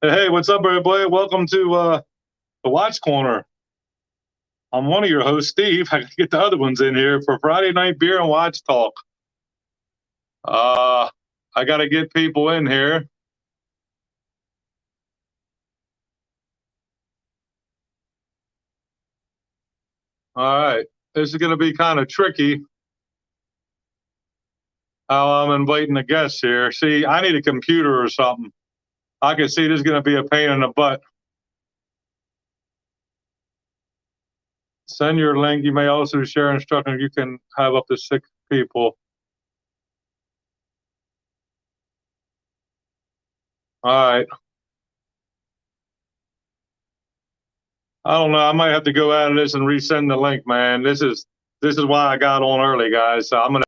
Hey, what's up, everybody? Welcome to the Watch Corner. I'm one of your hosts, Steve. I gotta get the other ones in here for Friday night beer and watch talk. Uh, I got to get people in here. All right, this is going to be kind of tricky. How I'm inviting the guests here. See, I need a computer or something. I can see this is going to be a pain in the butt. Send your link. You may also share instructions. You can have up to 6 people. All right. I don't know. I might have to go out of this and resend the link, man. This is why I got on early, guys. So I'm gonna.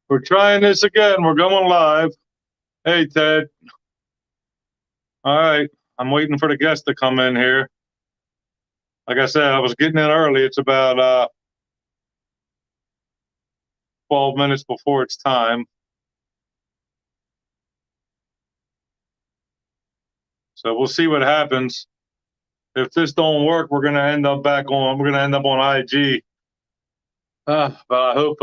We're trying this again. We're going live. Hey, Ted. All right. I'm waiting for the guest to come in here. Like I said, I was getting in early. It's about 12 minutes before it's time. So we'll see what happens. If this don't work, we're gonna end up on IG. But I hope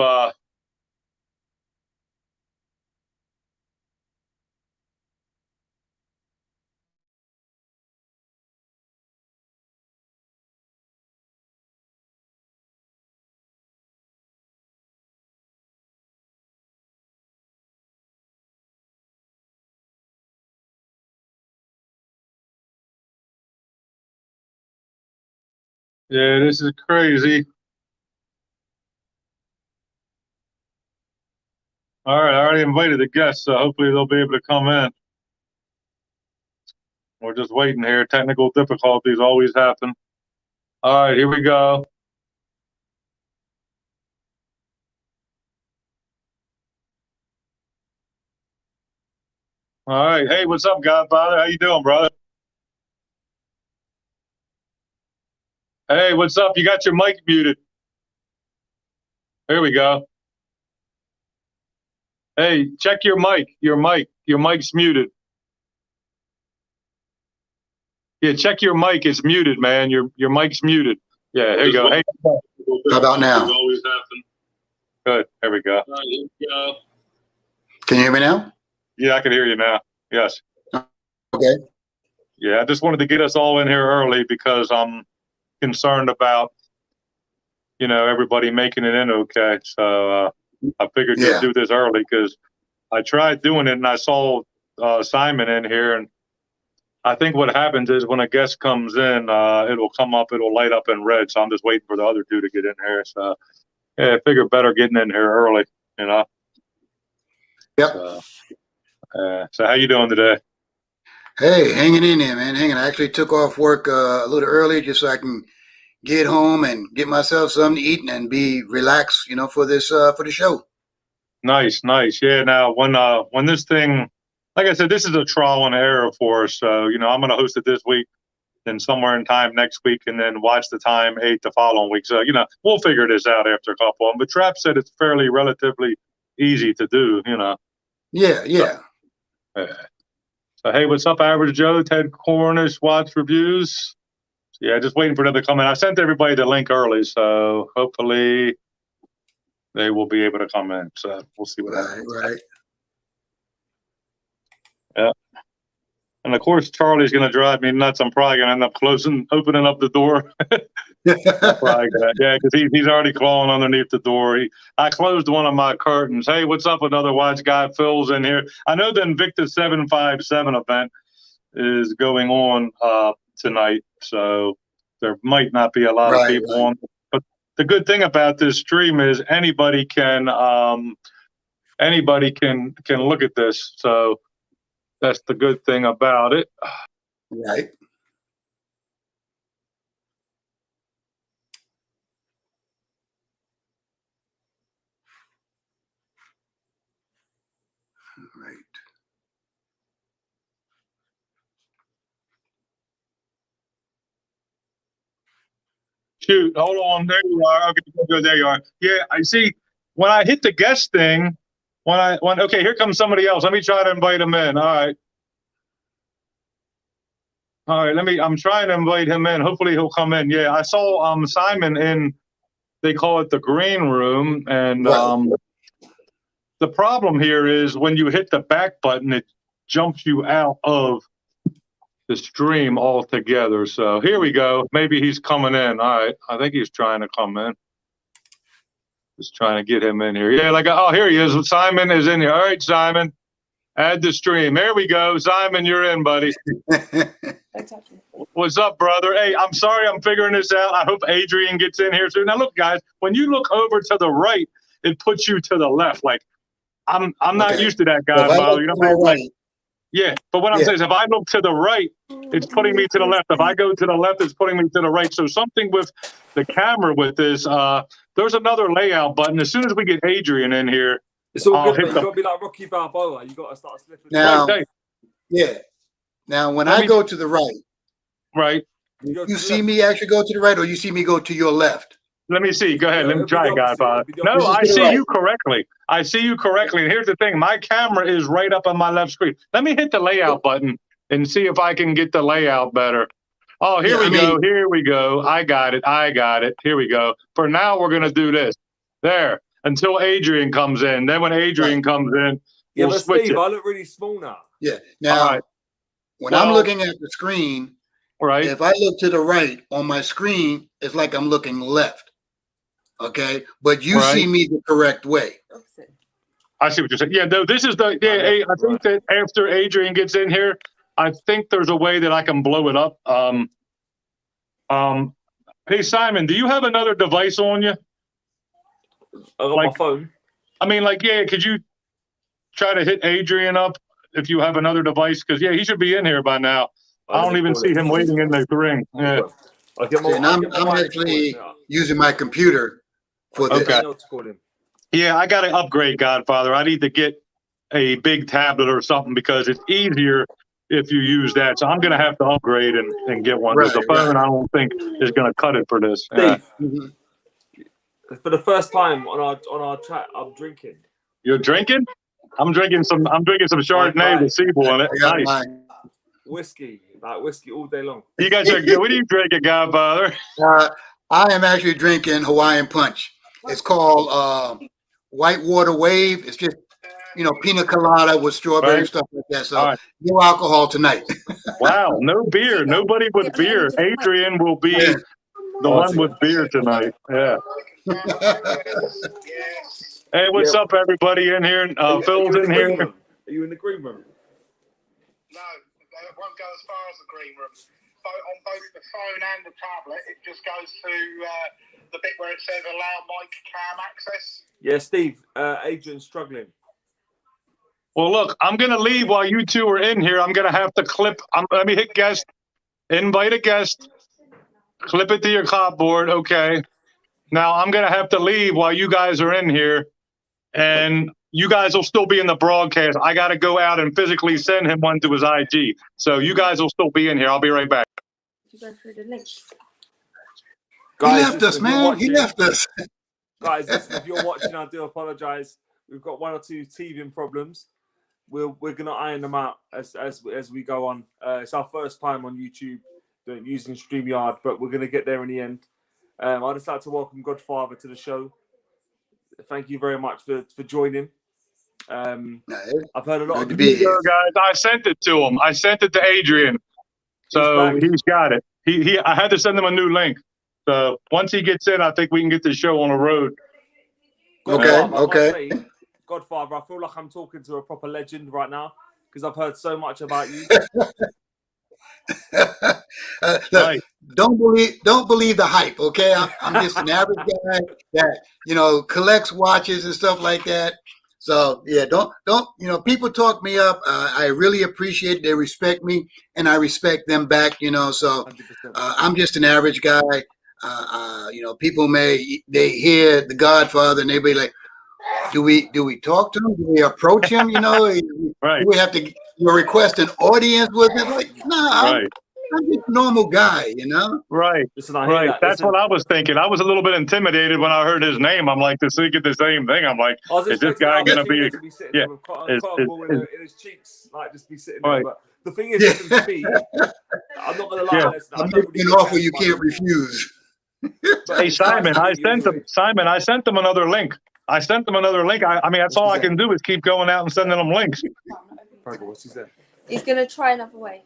yeah, this is crazy. All right, I already invited the guests, so hopefully they'll be able to come in. We're just waiting here. Technical difficulties always happen. All right, here we go. All right. Hey, what's up, Godfather? How you doing, brother? Hey, what's up? You got your mic muted. Here we go. Hey, check your mic. Your mic's muted. Yeah, check your mic. It's muted, man. Your mic's muted. Yeah, here you go. Hey, how about now? Good. There we go. Can you hear me now? Yeah, I can hear you now. Yes. Okay. Yeah, I just wanted to get us all in here early because I'm concerned about, everybody making it in okay. So I figured just do this early because I tried doing it and I saw Simon in here, and I think what happens is when a guest comes in, it'll come up, it'll light up in red. So I'm just waiting for the other two to get in here. So yeah, I figure better getting in here early, you know. Yep. So how you doing today? Hey, hanging in there, man. Hanging. I actually took off work a little early just so I can get home and get myself something to eat and be relaxed, for the show. Nice. Yeah. Now when this thing, like I said, this is a trial and error for us. So I'm going to host it this week, then somewhere in time next week, and then watch the time 8 the following week. So we'll figure this out after a couple of them. But Trap said it's fairly relatively easy to do. Yeah. So hey, what's up, Average Joe? Ted Cornish Watch Reviews. Yeah, just waiting for them to come in. I sent everybody the link early, so hopefully they will be able to come in. So we'll see what happens. Right. Yeah. And of course, Charlie's going to drive me nuts. I'm probably going to end up opening up the door. Probably gonna, yeah, because he's already clawing underneath the door. I closed one of my curtains. Hey, what's up with otherwise guy Phil's in here? I know the Invictus 757 event is going on tonight, so there might not be a lot of people on. But the good thing about this stream is anybody can look at this. So that's the good thing about it. Right. Right. Shoot, hold on. There you are. Okay, there you are. Yeah, I see. When I hit the guest thing, okay, here comes somebody else. Let me try to invite him in. All right. I'm trying to invite him in. Hopefully he'll come in. Yeah, I saw Simon in, they call it the green room. And the problem here is when you hit the back button, it jumps you out of the stream altogether. So here we go. Maybe he's coming in. All right. I think he's trying to come in. Just trying to get him in here. Yeah, oh, here he is. Simon is in here. All right, Simon. Add the stream. There we go. Simon, you're in, buddy. What's up, brother? Hey, I'm sorry I'm figuring this out. I hope Adrian gets in here soon. Now, look, guys, when you look over to the right, it puts you to the left. Like, I'm not used to that, Godfather. You know what I mean? Like, yeah, but what I'm saying is if I look to the right, it's putting me to the left. If I go to the left, it's putting me to the right. So something with the camera with this, there's another layout button. As soon as we get Adrian in here, it's all good, but you got to be like Rocky Balboa. You got to start slipping. Now, yeah. Now, when I go to the right, you see me actually go to the right, or you see me go to your left? Let me see. Go ahead. Let me try, Godfather. No, I see you correctly. I see you correctly. And here's the thing. My camera is right up on my left screen. Let me hit the layout button and see if I can get the layout better. Oh, here we go. Here we go. I got it. Here we go. For now, we're going to do this. There. Until Adrian comes in. Then when Adrian comes in, yeah, we'll but switch Steve, it. I look really small now. Yeah. Now, when I'm looking at the screen, if I look to the right on my screen, it's like I'm looking left. Okay, but you see me the correct way. I see what you're saying. Yeah, no, this is the. Yeah, I think that after Adrian gets in here, I think there's a way that I can blow it up. Hey Simon, do you have another device on you? I got my phone. I mean, could you try to hit Adrian up if you have another device? Because he should be in here by now. I don't even see him waiting in the ring. Yeah. I'm actually using my computer for this. Okay. Yeah, I got to upgrade, Godfather. I need to get a big tablet or something because it's easier if you use that. So I'm going to have to upgrade and get one. The phone, I don't think, is going to cut it for this. Steve, for the first time on our chat, I'm drinking. You're drinking? I'm drinking some Chardonnay with Seabull in it. Nice. Whiskey all day long. You guys are good. What are you drinking, Godfather? I am actually drinking Hawaiian Punch. It's called Whitewater Wave. It's just, pina colada with strawberry stuff like that. So no alcohol tonight. Wow, no beer. Nobody with beer. Adrian will be the one with beer tonight. Yeah. Hey, what's up, everybody in here? Phil's in here. Are you in the green room? No, it won't go as far as the green room. So on both the phone and the tablet, it just goes to the bit where it says allow mic cam access. Yeah, Steve, Adrian's struggling. Well, look, I'm going to leave while you two are in here. I'm going to have to clip. Let me hit guest, invite a guest, clip it to your clipboard. Okay. Now I'm going to have to leave while you guys are in here. And you guys will still be in the broadcast. I got to go out and physically send him one to his IG. So you guys will still be in here. I'll be right back. You go through the links. Guys, he left us, man. He left us. Guys, if you're watching, I do apologize. We've got one or two teething problems. We're gonna iron them out as we go on. It's our first time on YouTube using StreamYard, but we're gonna get there in the end. I'd just like to welcome Godfather to the show. Thank you very much for joining. I've heard a lot of Good to be here. Guys, I sent it to him. I sent it to Adrian. So back. he's got it. I had to send him a new link. So once he gets in, I think we can get the show on the road. Okay. Godfather, I feel like I'm talking to a proper legend right now because I've heard so much about you. Look, Right. don't believe the hype. Okay, I'm just an average guy that collects watches and stuff like that. So yeah, don't people talk me up. I really appreciate it. They respect me, and I respect them back. So I'm just an average guy. People they hear the Godfather and they be like, do we talk to him? Do we approach him? Right. Do we have to request an audience with him? Like, nah, I'm just a normal guy, Right. Listen, I right. hear that. That's what I was thinking. I was a little bit intimidated when I heard his name. I'm like, this thinking the same thing. I'm like, is this guy going to be? To be sitting there with cotton ball in his cheeks, like just be sitting there. Right. But the thing is, listen, to me, I'm not going to lie. Yeah. Listen, I'm making an offer you can't refuse. Hey, Simon, I sent them another link. I mean, that's all I can do is keep going out and sending them links. What's he saying? He's going to try another way.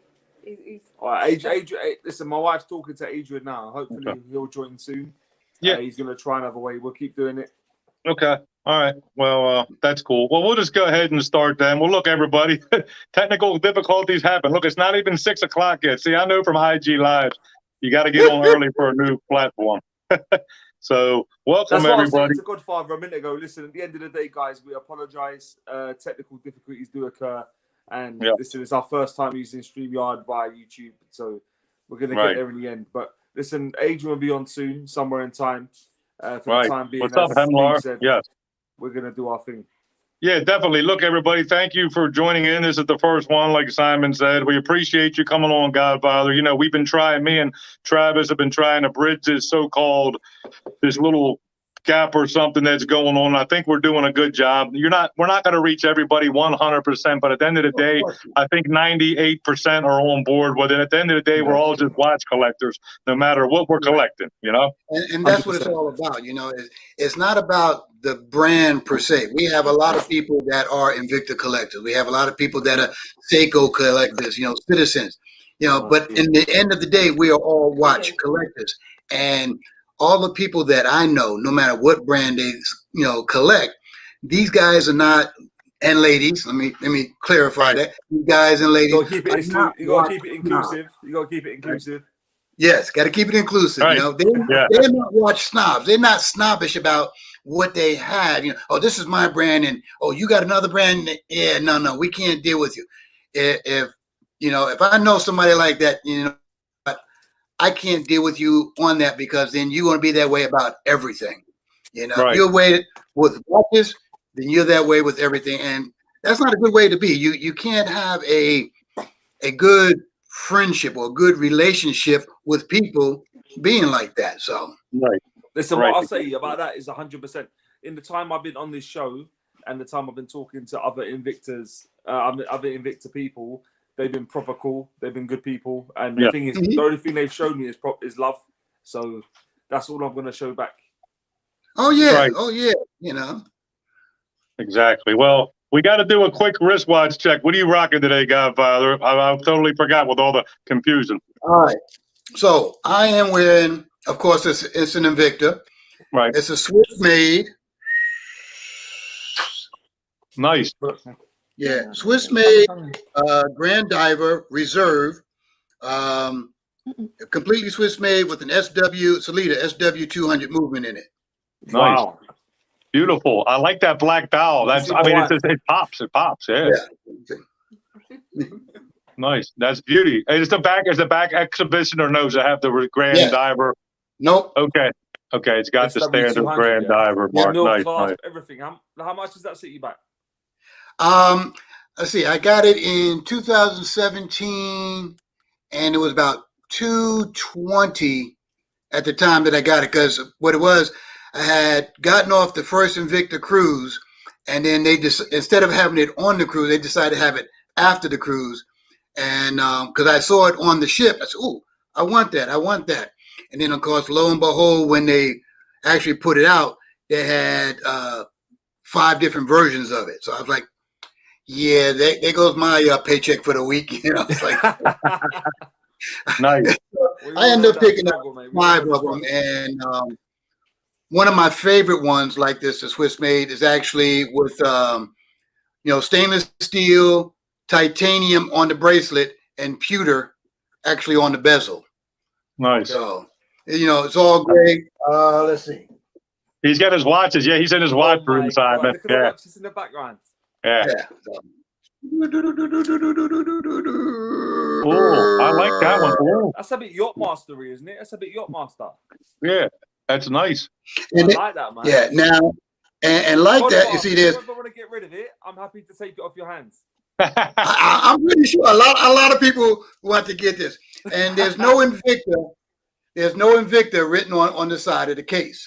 All right, Adrian, listen, my wife's talking to Adrian now. Hopefully he'll join soon. Yeah. He's going to try another way. We'll keep doing it. Okay. All right. Well, that's cool. Well, we'll just go ahead and start then. Well, look, everybody, technical difficulties happen. Look, it's not even 6 o'clock yet. See, I know from IG Live, you got to get on early for a new platform. So, welcome, That's what everybody. I was saying to Godfather a minute ago. Listen, at the end of the day, guys, we apologize. Technical difficulties do occur. And listen, it's our first time using StreamYard via YouTube. So, we're going to get there in the end. But listen, Adrian will be on soon, somewhere in time. For the time being, what's up, Hemlar? Yes. We're going to do our thing. Yeah, definitely. Look, everybody, thank you for joining in. This is the first one, like Simon said. We appreciate you coming on, Godfather. We've been trying, me and Travis have been trying to bridge this this little gap or something that's going on. I think we're doing a good job. We're not going to reach everybody 100%, but at the end of the day, I think 98% are on board with it. At the end of the day, we're all just watch collectors, no matter what we're collecting, And that's what it's all about, It's not about the brand per se. We have a lot of people that are Invicta collectors. We have a lot of people that are Seiko collectors, citizens, but in the end of the day, we are all watch collectors. And all the people that I know, no matter what brand they, collect, these guys are not, and ladies, let me clarify that. You guys and ladies. You got to keep it inclusive. You got to keep it inclusive. Yes, got to keep it inclusive. Right. They're not watch snobs. They're not snobbish about what they have. This is my brand, and you got another brand. Yeah, no, we can't deal with you. If I know somebody like that, I can't deal with you on that because then you're going to be that way about everything. If you're way with watches, then you're that way with everything, and that's not a good way to be. You can't have a good friendship or a good relationship with people being like that. So listen, what I'll say about that is 100%. In the time I've been on this show and the time I've been talking to other Invictas, other Invicta people, they've been proper cool. They've been good people. And the thing is, the only thing they've shown me is love. So that's all I'm going to show back. Oh, yeah. Oh, yeah. Exactly. Well, we got to do a quick wristwatch check. What are you rocking today, Godfather? I totally forgot with all the confusion. All right. So I am wearing, of course, it's an Invicta. Right. It's a Swiss made. Nice. Yeah, Swiss made Grand Diver Reserve, completely Swiss made with an Salida SW200 movement in it. Nice. Wow. Beautiful. I like that black dial. It pops. It pops. Yeah. Nice. That's beauty. Is the back exhibition or no? Does it have the Grand Diver? Nope. Okay. It's got the standard Grand Diver mark. Nice. Everything. How much does that set you back? Let's see. I got it in 2017, and it was about 220 at the time that I got it. Because what it was, I had gotten off the first Invicta cruise, and then they just instead of having it on the cruise, they decided to have it after the cruise. And because I saw it on the ship, I said, "Oh, I want that." And then, of course, lo and behold, when they actually put it out, they had 5 different versions of it. So I was like, yeah, there goes my paycheck for the week. You know, it's like Nice. I ended up picking up 5 of them, and one of my favorite ones like this, the Swiss made, is actually with stainless steel, titanium on the bracelet, and pewter actually on the bezel. Nice. So it's all great. Let's see. He's got his watches. Yeah, he's in his watch room, Simon. Look at the watches in the background. Yeah. Oh, I like that one. Ooh. That's a bit Yachtmastery, isn't it? That's a bit Yachtmaster. Yeah, that's nice. I like that, man. Yeah, now, and like that, you see this. If I want to get rid of it, I'm happy to take it off your hands. I'm pretty sure a lot of people want to get this. And there's no Invicta. There's no Invicta written on the side of the case.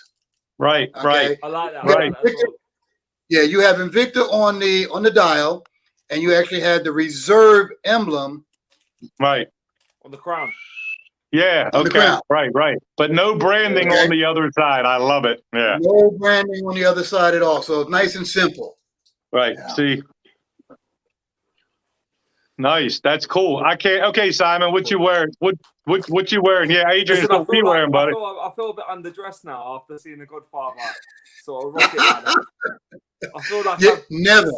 Right, Okay? right. I like that. Right. Yeah, you have Invicta on the dial, and you actually had the reserve emblem. Right. On the crown. Yeah, On the okay. crown. Right. But no branding Okay. on the other side. I love it. Yeah. No branding on the other side at all. So nice and simple. Right. Yeah. See. Nice. That's cool. I can't. Okay, Simon, what you wearing? What you wearing? Yeah, Adrian's Listen, what you wearing, buddy. I feel a bit underdressed now after seeing The Godfather. Sort of rock it like that. I feel like Never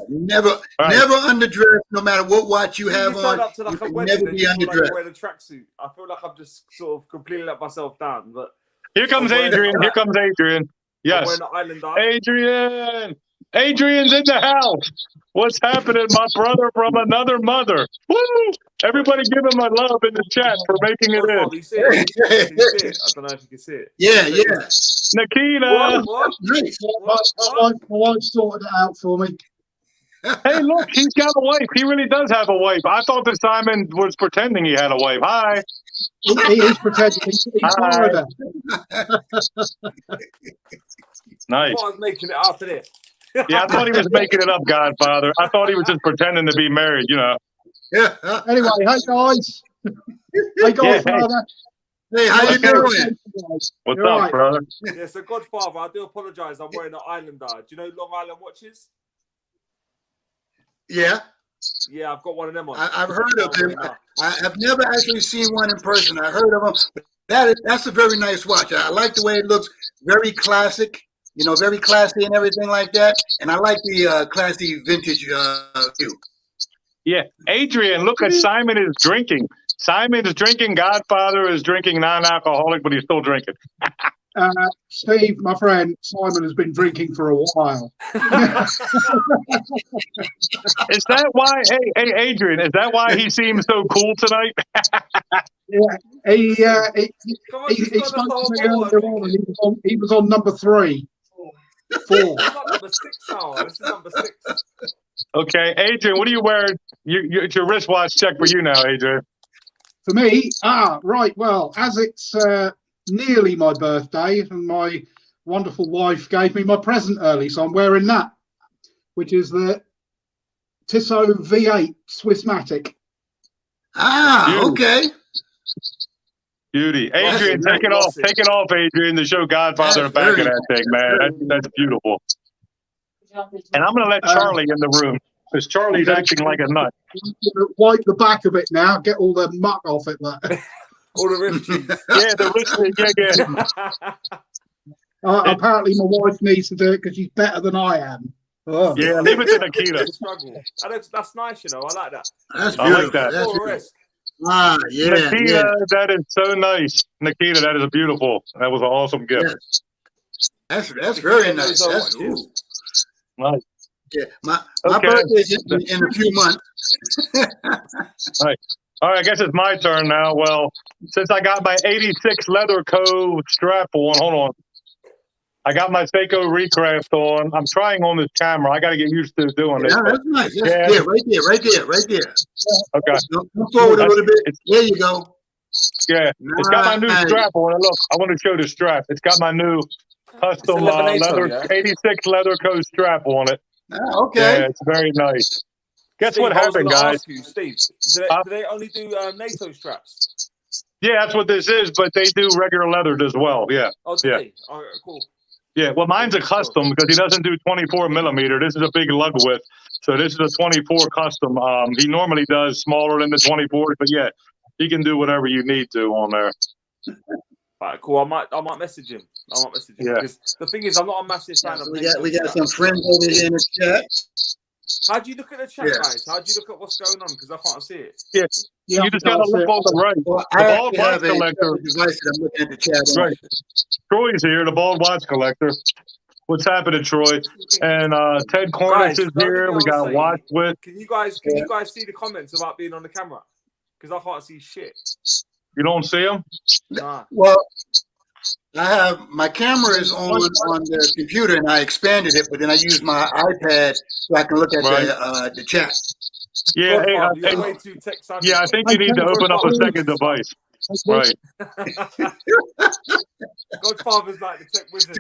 underdressed. No matter what watch you have turn on, up to like you a can wedding never and be you feel like underdressed. you're wearing a tracksuit. I feel like I'm just sort of completely let myself down. But Here comes Adrian. Here comes Adrian. I'm Yes. wearing the island eye. Adrian. Adrian's in the house. What's happening, my brother from another mother? Woo! Everybody give him a love in the chat for making it in. Godfather, you see it? Can you see it? I don't know if you can see it. Yeah. Nikita. What? Nice. My wife sorted it out for me. Hey, look, he's got a wife. He really does have a wife. I thought that Simon was pretending he had a wife. Hi. He is pretending he's Florida. Nice. I was making it after this. Yeah, I thought he was making it up, Godfather. I thought he was just pretending to be married, Yeah. Anyway, hey guys. Hey guys, Yeah, hey. brother. Hey, how you doing? What's You're up, right. brother? Yeah, so Godfather, I do apologise. I'm wearing an Islander. Do you know Long Island watches? Yeah, Yeah, I've got one of them on. I've heard of them. I've never actually seen one in person. I heard of them. That's a very nice watch. I like the way it looks. Very classic. Very classy and everything like that. And I like the classy vintage view. Yeah, Adrian, look at Simon is drinking. Simon is drinking. Godfather is drinking non-alcoholic, but he's still drinking. Steve, my friend, Simon has been drinking for a while. Is that why? Hey, Adrian, is that why he seems so cool tonight? Yeah, he Come on, spoke just got to the me whole earlier on, and he was on number 3. 4. It's not number 6 now. This is number 6. Okay, Adrian, what are you wearing? It's your wristwatch check for you now, Adrian. For me, right. Well, as it's nearly my birthday, and my wonderful wife gave me my present early, so I'm wearing that, which is the Tissot V8 Swissmatic. Okay. Beauty. Adrian, take it off, Adrian, to show Godfather the back of that thing, man. That's beautiful. And I'm going to let Charlie in the room, because Charlie's acting like a nut. Wipe the back of it now, get all the muck off it. All the wrist cheese. Yeah, the wrist, yeah. Apparently my wife needs to do it because she's better than I am. Oh. Yeah, leave it to Nikita. That's nice, I like that. That's I like beautiful. that. That's Full beautiful. risk. Yeah. Nikita, that is so nice. Nikita, that is beautiful. That was an awesome gift. Yeah. That's very nice. That's Watches. Nice. Yeah. My Okay. birthday's in a few months. All right, I guess it's my turn now. Well, since I got my 86 leather cove strap on, hold on. I got my Seiko Recraft on. I'm trying on this camera. I got to get used to doing this. Yeah, that's nice. That's, Yeah. right there. Okay. Come forward a little bit. There you go. Yeah, it's got my new Nice. strap on. And look, I want to show the strap. It's got my new custom It's a Lebanese leather, one, yeah? 86 leather cove strap on it. Okay. Yeah, it's very nice. Guess Steve, what I was happened, gonna guys? ask you, Steve, do they only do NATO straps? Yeah, that's what this is, but they do regular leather as well. Yeah. Oh, do Yeah. they? All right, cool. Yeah, well, mine's a custom because he doesn't do 24 millimeter. This is a big lug width, so this is a 24 custom. He normally does smaller than the 24, but yeah, he can do whatever you need to on there. All right, cool. I might message him. Yeah. Because the thing is, I'm not a massive fan of. We got some friends over here in the chat. How do you look at the chat, Yeah. guys? How do you look at what's going on? Because I can't see it. Yeah, you just gotta look on the right. Well, The I bald actually watch have a collector. device that I'm looking at the chat on. Right. Troy's here, the bald watch collector. What's happening, Troy? And Ted Cornish Guys, is the only here. thing We I was got saying, watch with. Can you guys see the comments about being on the camera? Because I can't see shit. You don't see him? Nah. Well, I have my camera is on the computer, and I expanded it, but then I use my iPad so I can look at the chat. Yeah, Godfather, hey, you're way too tech savvy. yeah. I think you need to open up a second device. Right. Godfather's like the tech wizard.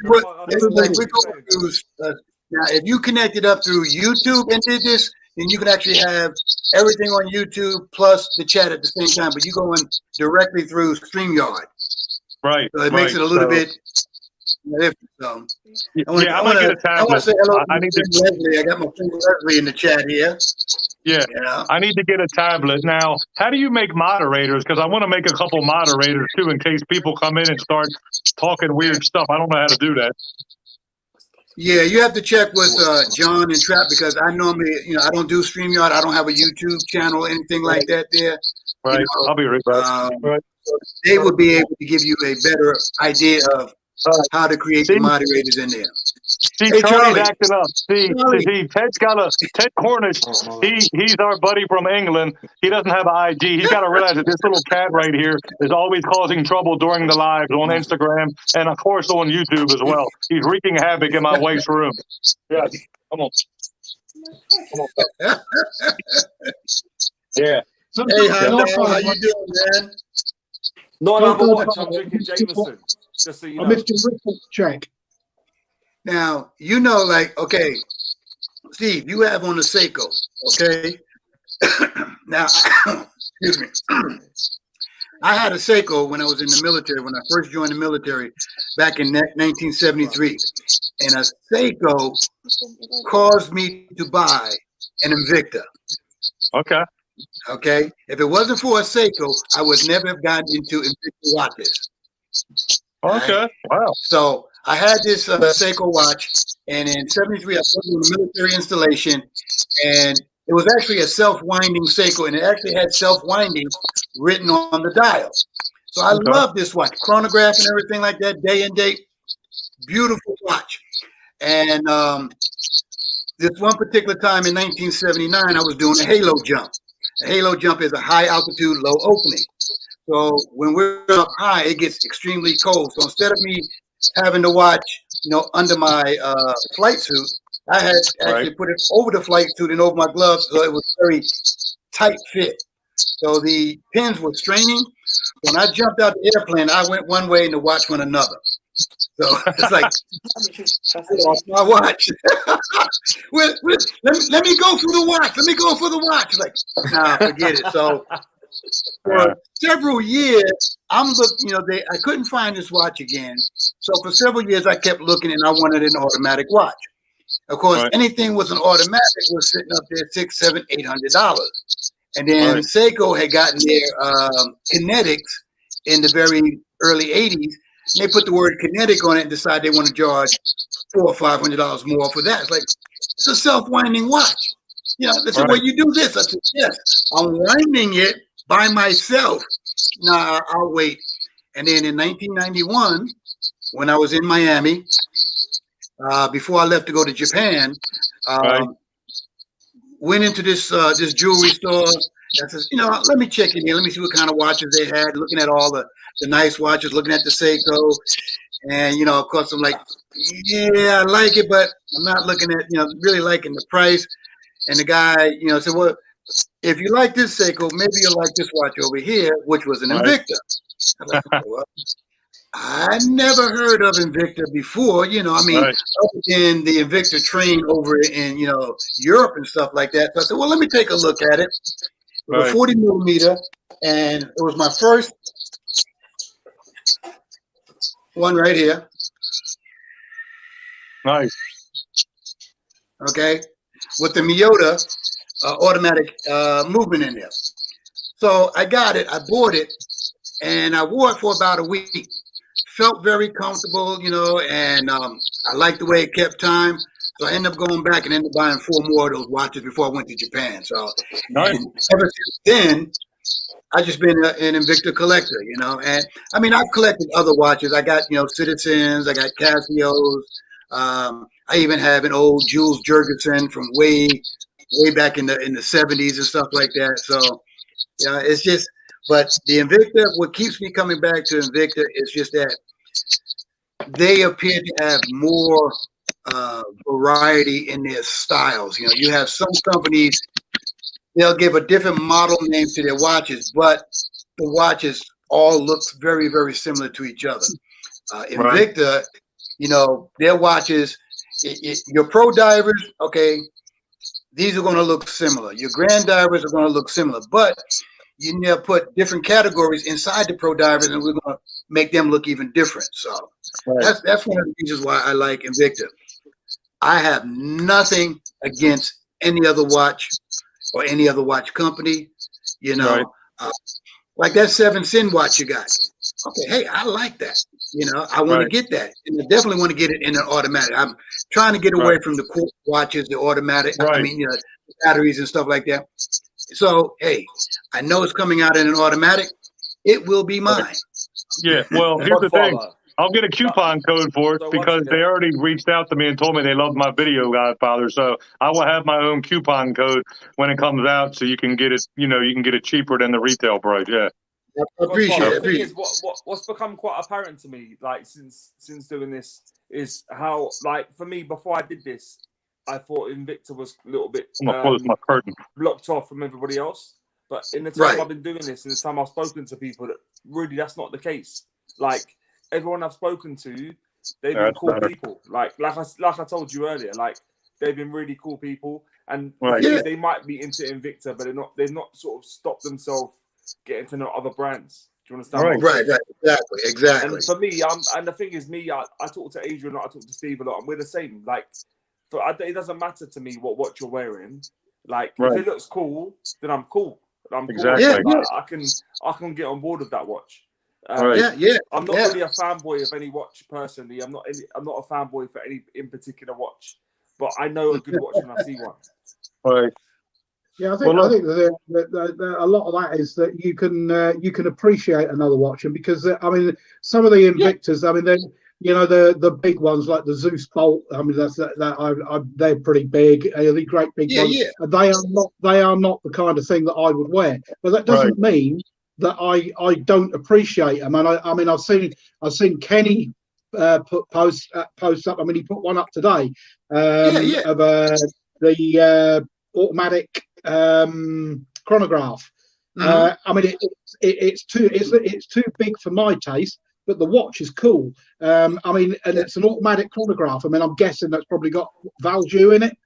Now, if you connect it up through YouTube and did this, then you can actually have everything on YouTube plus the chat at the same time. But you go in directly through StreamYard, Right. so it makes it a little bit different. So I want gonna get a tablet. I want to say hello to I my need friend Leslie. I got my friend Leslie in the chat here. Yeah, Yeah. I need to get a tablet. Now, how do you make moderators? Because I want to make a couple moderators, too, in case people come in and start talking weird stuff. I don't know how to do that. Yeah, you have to check with John and Trap because I normally, I don't do StreamYard. I don't have a YouTube channel, anything like that there. Right. I'll be right back. Right. They would be able to give you a better idea of how to create the moderators in there. See, Hey, Charlie's Charlie. acting up. See, Ted Cornish, he's our buddy from England. He doesn't have an IG. He's got to realize that this little cat right here is always causing trouble during the lives on Instagram and, of course, on YouTube as well. He's wreaking havoc in my wife's room. Yes. Come on. Yeah. Hey, how you doing, man? Not another watch. I'm drinking Jameson. Just so you know. Mr. Rickles check. Now, okay, Steve, you have on the Seiko, okay? Now, excuse me. I had a Seiko when I was in the military, when I first joined the military back in 1973. And a Seiko caused me to buy an Invicta. Okay. Okay? If it wasn't for a Seiko, I would never have gotten into Invicta watches. Okay. Right? Wow. So I had this Seiko watch, and in '73 I was in a military installation, and it was actually a self-winding Seiko, and it actually had self-winding written on the dial. So I love this watch, chronograph and everything like that, day and date, beautiful watch. And this one particular time in 1979, I was doing a halo jump. A halo jump is a high altitude, low opening. So when we're up high, it gets extremely cold. So instead of me having to watch, under my flight suit, I had actually put it over the flight suit and over my gloves, so it was very tight fit. So the pins were straining. When I jumped out the airplane, I went one way and the watch went another. So it's like, I lost my watch. Let me go for the watch. Let me go for the watch. It's like, nah, forget it. So for several years, I'm looking, I couldn't find this watch again. So for several years, I kept looking and I wanted an automatic watch. Of course, anything with an automatic was sitting up there $600, $700, $800. And then Seiko had gotten their kinetics in the very early 80s. And they put the word kinetic on it and decided they want to charge $400 or $500 more for that. It's like, it's a self-winding watch. They said, well, you do this. I said, yes, I'm winding it by myself. Nah, I'll wait. And then in 1991, when I was in Miami, before I left to go to Japan, went into this jewelry store. I says, let me check in here. Let me see what kind of watches they had. Looking at all the nice watches, looking at the Seiko. And, of course, I'm like, yeah, I like it, but I'm not looking at, really liking the price. And the guy, said, well, if you like this Seiko, maybe you'll like this watch over here, which was an Invicta. I'm like, well, I never heard of Invicta before, other than the Invicta train over in, Europe and stuff like that. So I said, well, let me take a look at it. It was a 40 millimeter, and it was my first one right here. Nice. Okay, with the Miyota automatic movement in there. So I got it, I bought it, and I wore it for about a week. Felt very comfortable, you know, and I liked the way it kept time. So I ended up going back and ended up buying 4 more of those watches before I went to Japan. So, Nice. and ever since then, I've just been an Invicta collector, you know. And I mean, I've collected other watches. I got, you know, Citizens, I got Casios. I even have an old Jules Jurgensen from way back in the 70s and stuff like that. So, yeah, it's just, but the Invicta, what keeps me coming back to Invicta is just that they appear to have more variety in their styles. You know, you have some companies, they'll give a different model name to their watches, but the watches all look very, very similar to each other. Invicta, you know, their watches, your pro divers, okay, these are going to look similar. Your grand divers are going to look similar, but you need to put different categories inside the pro divers, and we're going to make them look even different. So that's one of the reasons why I like Invicta. I have nothing against any other watch or any other watch company. You know, like that 7 Sin watch you got. Okay, hey, I like that. You know, I want to get that, and I definitely want to get it in an automatic. I'm trying to get away from the quartz watches, the automatic. I mean, you know, batteries and stuff like that. So, hey, I know it's coming out in an automatic. It will be mine. Yeah. Well, here's the thing. I'll get a coupon code for it because they already reached out to me and told me they loved my video, Godfather. So I will have my own coupon code when it comes out, so you can get it. You know, you can get it cheaper than the retail price. Yeah. I appreciate it. The thing is, what's become quite apparent to me, like since doing this, is how, like, for me, before I did this, I thought Invicta was a little bit I'm gonna close my curtain. blocked off from everybody else. But in the time I've been doing this, in the time I've spoken to people, that really that's not the case. Like, everyone I've spoken to, they've been cool people. Like I told you earlier, like, they've been really cool people, and they might be into Invicta, but they're not sort of stopped themselves getting to know other brands. Do you understand? Right, exactly. And for me, and the thing is, I talk to Adrian, I talk to Steve a lot, and we're the same. Like, it doesn't matter to me what you're wearing. Like, if it looks cool, then I'm cool. Exactly. Like, I can get on board with that watch. I'm not really a fanboy of any watch personally. I'm not a fanboy for any in particular watch, but I know a good watch when I see one. Right. Yeah, I think that a lot of that is that you can appreciate another watch, and because I mean, some of the Invictas, I mean, the big ones like the Zeus Bolt. I mean, they're pretty big. They're great big ones. And they are not the kind of thing that I would wear. But that doesn't mean that I don't appreciate them. And I mean, I've seen Kenny post up. I mean, he put one up today of the automatic chronograph. I mean, it's too big for my taste, but the watch is cool. I mean, and it's an automatic chronograph. I mean, I'm guessing that's probably got Valjoux in it.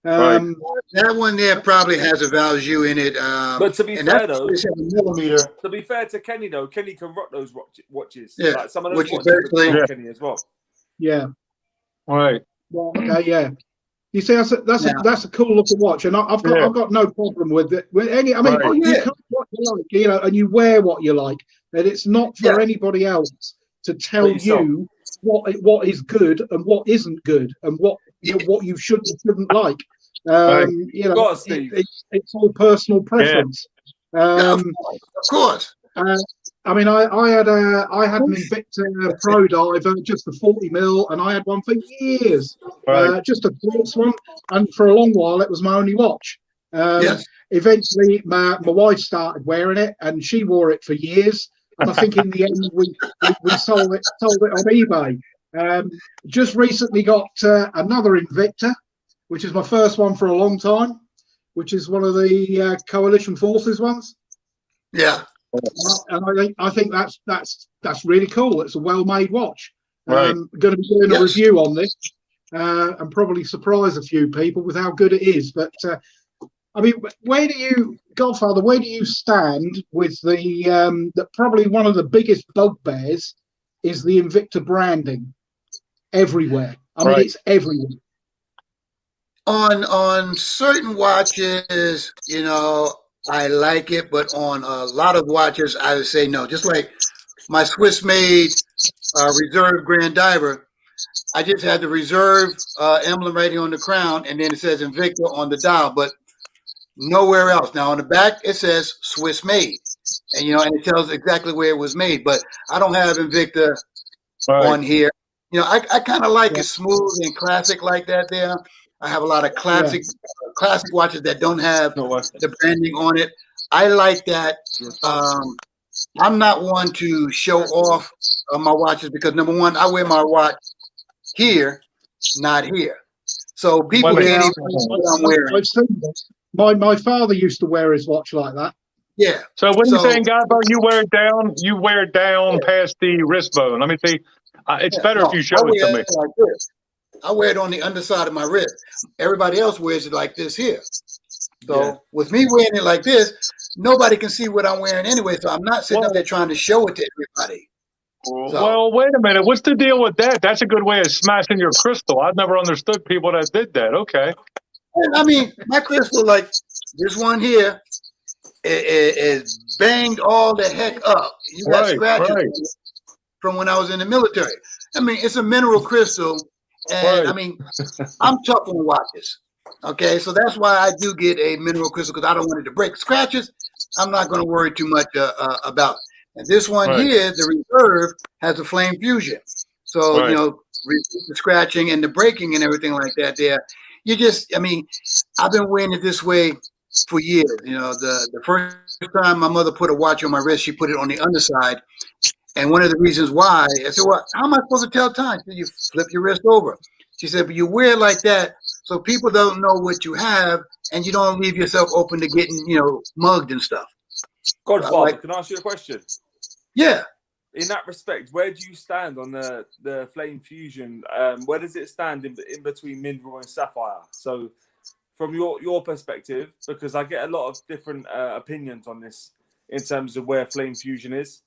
That one there probably has a Valjoux in it. But to be fair, though, millimeter. To be fair to Kenny, though, Kenny can rock those watches. Yeah, like some of those watches Kenny as well. Yeah. Right. Well, okay, yeah. You see, that's a cool looking watch, and I've got no problem with it. With any, I mean, you cut what you like, you know, and you wear what you like, and it's not for anybody else to tell you what is good and what isn't good, and what you should and shouldn't like. You know, it's all personal preference. Of course. I mean, I had an Invicta Pro Diver, just a 40 mil, and I had one for years, just a quartz one, and for a long while it was my only watch. Eventually, my wife started wearing it, and she wore it for years. And I think in the end we sold it on eBay. Just recently got another Invicta, which is my first one for a long time, which is one of the Coalition Forces ones. Yeah. And I think that's really cool. It's a well-made watch. I'm going to be doing a review on this and probably surprise a few people with how good it is. But I mean, Godfather, where do you stand with that probably one of the biggest bugbears is the Invicta branding everywhere. I mean, it's everywhere. On certain watches, you know, I like it, but on a lot of watches, I would say no. Just like my Swiss-made Reserve Grand Diver, I just had the Reserve emblem right here on the crown, and then it says Invicta on the dial, but nowhere else. Now on the back, it says Swiss-made, and you know, and it tells exactly where it was made. But I don't have Invicta on here. You know, I kind of like it smooth and classic like that. There, I have a lot of classic watches that don't have the branding on it. I like that. I'm not one to show off my watches because number one, I wear my watch here, not here. So people can't even see what I'm wearing. I've seen this. My father used to wear his watch like that. Yeah. So what are you saying, Gabo? You wear it down. You wear it down past the wrist bone. Let me see. It's better if you show it to me. Like this. I wear it on the underside of my wrist. Everybody else wears it like this here. So with me wearing it like this, nobody can see what I'm wearing anyway. So I'm not sitting up there trying to show it to everybody. So, well, wait a minute. What's the deal with that? That's a good way of smashing your crystal. I've never understood people that did that. Okay. I mean, my crystal, like this one here, is banged all the heck up. You got scratches from when I was in the military. I mean, it's a mineral crystal, and I mean, I'm tough on watches. Okay, so that's why I do get a mineral crystal because I don't want it to break. Scratches, I'm not going to worry too much about. And this one here, the Reserve, has a flame fusion. So, you know, the scratching and the breaking and everything like that there. You just, I mean, I've been wearing it this way for years. You know, the first time my mother put a watch on my wrist, she put it on the underside. And one of the reasons why, I said, well, how am I supposed to tell time? She said, you flip your wrist over. She said, but you wear it like that so people don't know what you have and you don't leave yourself open to getting, you know, mugged and stuff. Godfather, can I ask you a question? Yeah. In that respect, where do you stand on the flame fusion? Where does it stand in between mineral and sapphire? So from your perspective, because I get a lot of different opinions on this in terms of where flame fusion is.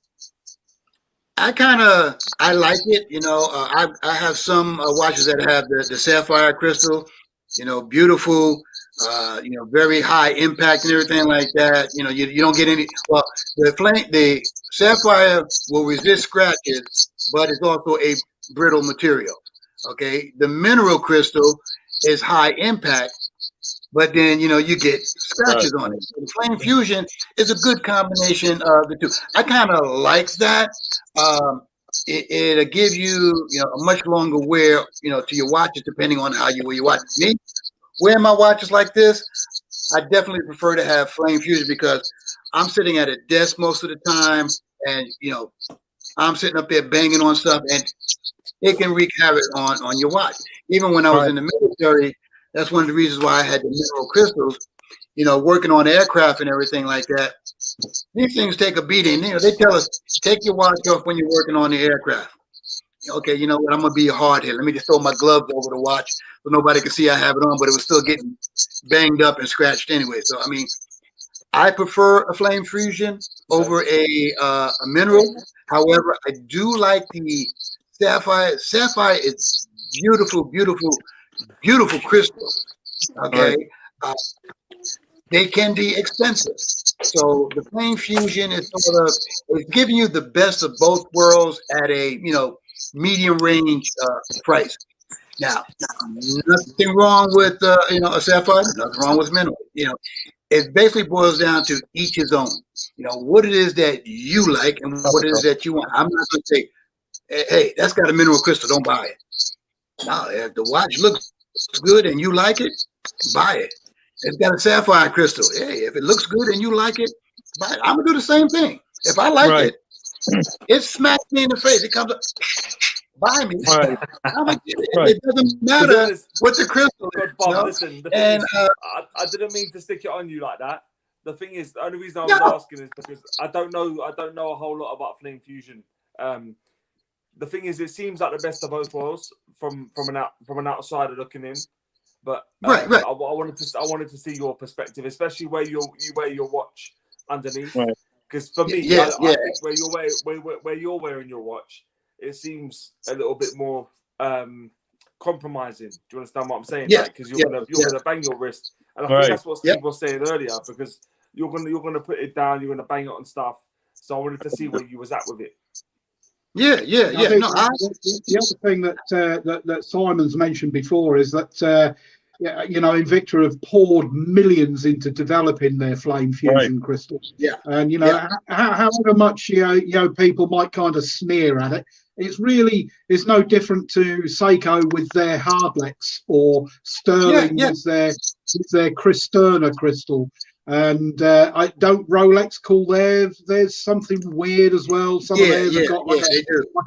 I like it. You know, I have some watches that have the sapphire crystal, you know, beautiful, you know, very high impact and everything like that. You know, you don't get any, well, the sapphire will resist scratches, but it's also a brittle material. Okay. The mineral crystal is high impact, but then, you know, you get scratches on it. So the flame fusion is a good combination of the two. I kind of like that. It'll give you, you know, a much longer wear, you know, to your watches, depending on how you wear your watch. Me, wearing my watches like this, I definitely prefer to have flame fusion because I'm sitting at a desk most of the time, and you know, I'm sitting up there banging on stuff, and it can wreak havoc on your watch. Even when I was in the military, that's one of the reasons why I had the mineral crystals. You know, working on aircraft and everything like that. These things take a beating. You know, they tell us take your watch off when you're working on the aircraft. Okay, you know what? I'm gonna be hard here. Let me just throw my gloves over the watch so nobody can see I have it on, but it was still getting banged up and scratched anyway. So I mean, I prefer a flame fusion over a mineral. However, I do like the sapphire. Sapphire is beautiful, beautiful, beautiful crystal. Okay. They can be expensive. So the flame fusion is sort of it's giving you the best of both worlds at a, you know, medium range price. Now, nothing wrong with you know, a sapphire, nothing wrong with mineral. You know, it basically boils down to each his own. You know, what it is that you like and what it is that you want. I'm not going to say, hey, that's got a mineral crystal, don't buy it. No, if the watch looks good and you like it, buy it. It's got a sapphire crystal. Hey, if it looks good and you like it, buy it. I'm gonna do the same thing. If I like it, it smacks me in the face. It comes up, buy me. It doesn't matter what the crystal is. You know? Listen, the thing is, I didn't mean to stick it on you like that. The thing is, the only reason I was asking is because I don't know a whole lot about flame fusion. The thing is, it seems like the best of both worlds from an outsider looking in. But I wanted to see your perspective, especially where you wear your watch underneath. Because for me, I think where you're wearing your watch, it seems a little bit more compromising. Do you understand what I'm saying? Yeah, Because you're gonna bang your wrist, and I think that's what Steve was saying earlier. Because you're gonna put it down, you're gonna bang it on stuff. So I wanted to see where you was at with it. Yeah. The other thing that Simon's mentioned before is that Invicta have poured millions into developing their flame fusion crystals. Yeah. And however much people might kind of sneer at it, it's no different to Seiko with their Hardlex or Sterling with their Cristerna crystal. And I don't Rolex call there's something weird as well. Some of theirs have got like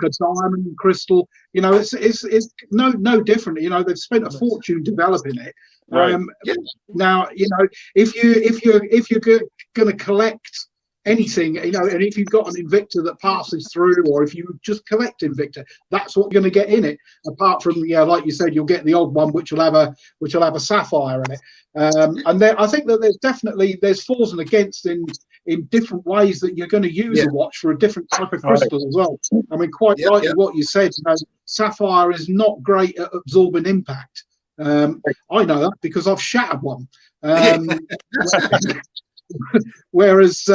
a diamond crystal. It's no different. They've spent a fortune developing it. Now, if you're going to collect anything, and if you've got an Invicta that passes through, or if you just collect Invicta, that's what you're going to get in it. Apart from, like you said, you'll get the odd one which will have a sapphire in it. And I think that there's fors and against in different ways that you're going to use a watch for a different type of crystal as well. I mean, quite rightly what you said. Sapphire is not great at absorbing impact. I know that because I've shattered one. Whereas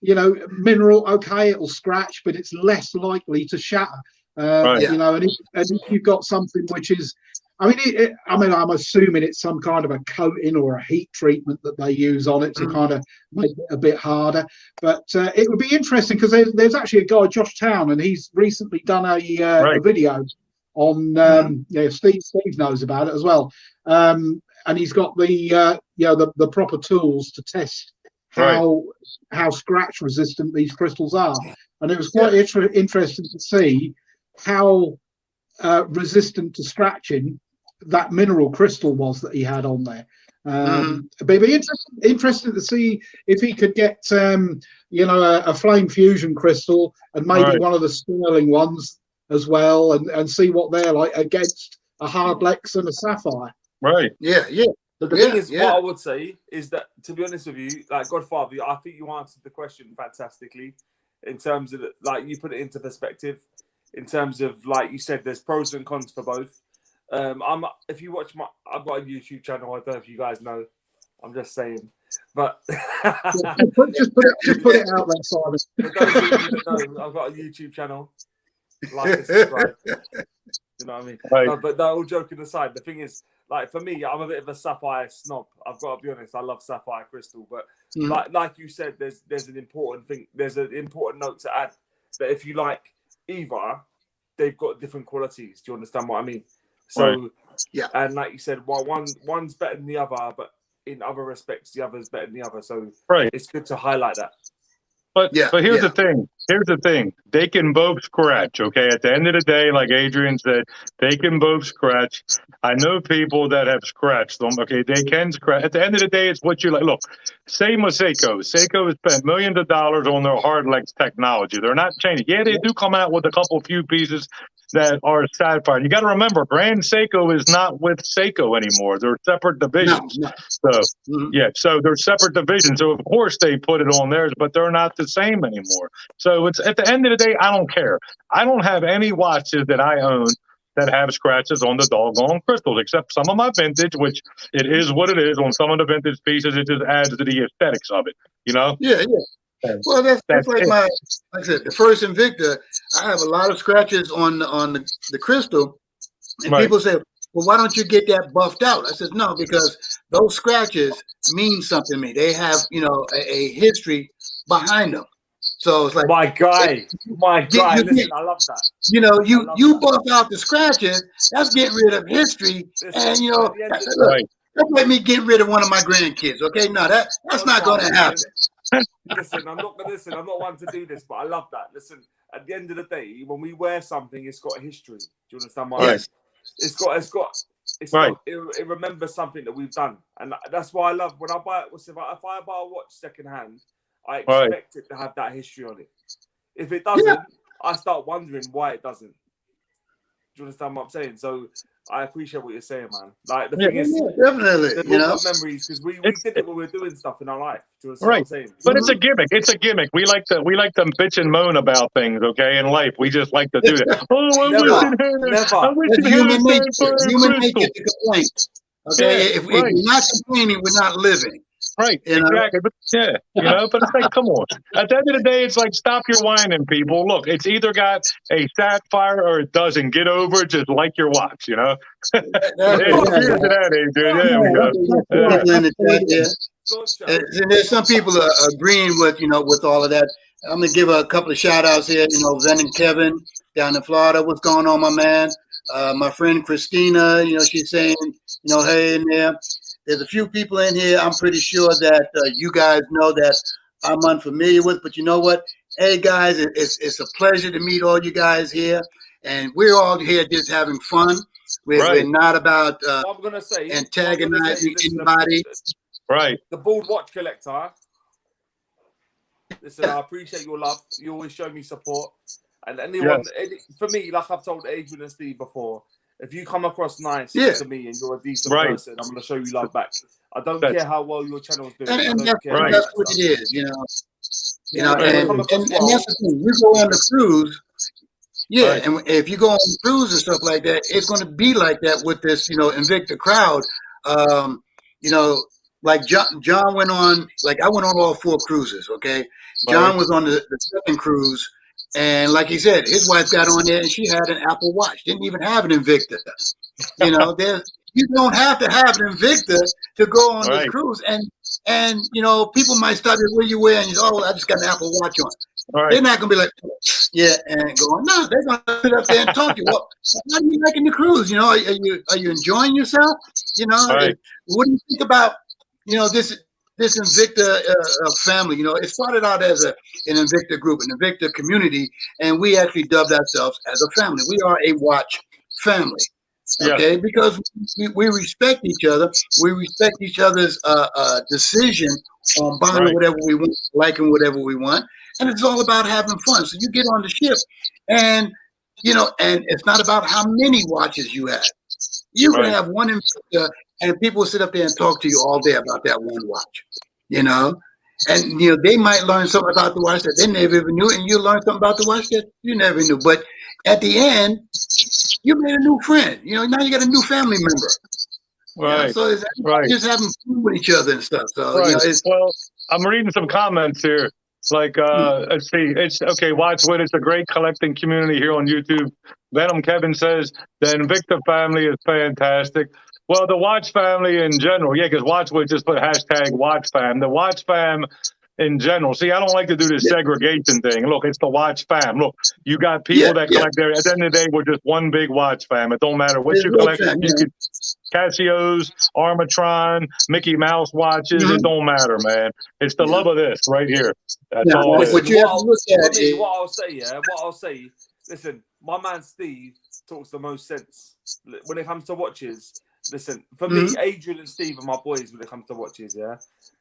mineral, it'll scratch, but it's less likely to shatter. And if you've got something which is, I'm assuming it's some kind of a coating or a heat treatment that they use on it to kind of make it a bit harder. But it would be interesting because there's actually a guy, Josh Town, and he's recently done a video on. Steve knows about it as well, and he's got the proper tools to test how scratch resistant these crystals are, and it was quite interesting to see how resistant to scratching that mineral crystal was that he had on there. But it'd be interesting to see if he could get a flame fusion crystal and maybe one of the Sterling ones as well, and see what they're like against a Hardlex and a sapphire. Right. Yeah. But the thing is, what I would say is that, to be honest with you, like Godfather, I think you answered the question fantastically in terms of, like, you put it into perspective in terms of, like you said, there's pros and cons for both. If you watch I've got a YouTube channel. I don't know if you guys know. I'm just saying, but just put it out there, Simon. For those of you that know, I've got a YouTube channel. Like and subscribe. You know what I mean? Right. No, but all joking aside, the thing is, like, for me, I'm a bit of a sapphire snob. I've got to be honest. I love sapphire crystal, but like you said, there's an important thing. There's an important note to add that if you like either, they've got different qualities. Do you understand what I mean? So and like you said, while one's better than the other, but in other respects, the other's better than the other. So it's good to highlight that. But here's the thing. Here's the thing. They can both scratch, okay? At the end of the day, like Adrian said, they can both scratch. I know people that have scratched them, okay? They can scratch. At the end of the day, it's what you like. Look, same with Seiko. Seiko has spent millions of dollars on their Hardlex technology. They're not changing. Yeah, they do come out with a few pieces that are sapphire. You got to remember, brand Seiko is not with Seiko anymore. They're separate divisions. No. So they're separate divisions. So of course they put it on theirs, but they're not the same anymore. So it's at the end of the day, I don't care. I don't have any watches that I own that have scratches on the doggone crystals, except some of my vintage, which it is what it is. On some of the vintage pieces, it just adds to the aesthetics of it, Yeah. Well, that's like like I said, the first Invicta. I have a lot of scratches on the crystal, and people say, "Well, why don't you get that buffed out?" I said, "No, because those scratches mean something to me. They have a history behind them. So it's like my guy. Listen, I love that. You buff out the scratches. That's getting rid of history, and that's like me getting rid of one of my grandkids. Okay, no, that's not going to happen." Listen, I'm not one to do this, but I love that. Listen, at the end of the day, when we wear something, it's got a history. Do you understand what I mean? It remembers something that we've done, and that's why I love when I buy it. If I buy a watch secondhand, I expect it to have that history on it. If it doesn't, I start wondering why it doesn't. Do you understand what I'm saying? So I appreciate what you're saying, man. Like the Yeah. thing is, Definitely. there's You all know, got memories because we did it when we were doing stuff in our life. Do you understand what I'm saying? But it's a gimmick. It's a gimmick. We like to bitch and moan about things, okay, in life. We just like to do that. Oh, I Never. wish it had. Never. I wish that's it had human that nature. for Human Crystal. nature to complain. Okay, Yeah, if right. we're not complaining, we're not living. Right, You know? exactly. But yeah, you know, but it's like, come on. At the end of the day, it's like, stop your whining, people. Look, it's either got a sapphire or it doesn't. Get over it. Just like your watch, you know. That's Cheers to that, Adrian. There we go. people in the chat here. Sunshine. And there's some people agreeing with with all of that. I'm gonna give a couple of shout outs here. Ven and Kevin down in Florida. What's going on, my man? My friend Christina. She's saying, hey in there. There's a few people in here I'm pretty sure that you guys know that I'm unfamiliar with, but you know what? Hey guys, it's a pleasure to meet all you guys here, and we're all here just having fun. We're not about What I'm gonna say, antagonizing anybody. Right. The bald watch collector. Listen, I appreciate your love. You always show me support. And anyone, for me, like I've told Adrian and Steve before, if you come across nice to me and you're a decent person, I'm going to show you love back. I don't care how well your channel's doing. And that's what it is, and that's the thing. You go on the cruise, and if you go on the cruise and stuff like that, it's going to be like that with this, Invicta crowd. Like John went on, like I went on all 4 cruises, okay? John was on the second cruise, and like he said, his wife got on there and she had an Apple Watch, didn't even have an Invicta. You don't have to have an Invicta to go on this cruise, and people might stop you, where you wear, and you say, oh, I just got an Apple Watch on. They're not gonna be like, and going, no, they're gonna sit up there and talk to you. Well, how are you liking the cruise? Are you enjoying yourself? What do you think about this Invicta family? It started out as an Invicta group, an Invicta community, and we actually dubbed ourselves as a family. We are a watch family, okay? Because we respect each other. We respect each other's decision on buying whatever we want, liking whatever we want, and it's all about having fun. So you get on the ship, and and it's not about how many watches you have. You can have one Invicta, and people will sit up there and talk to you all day about that one watch, and they might learn something about the watch that they never even knew, and you learn something about the watch that you never knew. But at the end, you made a new friend. Now you got a new family member. So it's just having fun with each other and stuff. So well, I'm reading some comments here. Like, let's see, it's okay. Watchwood, it's a great collecting community here on YouTube. Venom Kevin says the Invicta family is fantastic. Well, the watch family in general, because Watchwood just put hashtag watch fam. The watch fam in general. See, I don't like to do this segregation thing. Look, it's the watch fam. Look, you got people that collect there. At the end of the day, we're just one big watch fam. It don't matter what you collect. You could Casios, Armatron, Mickey Mouse watches. It don't matter, man. It's the love of this right here. That's all. What I'll say, listen, my man Steve talks the most sense when it comes to watches. Listen, for me, Adrian and Steve are my boys when it comes to watches,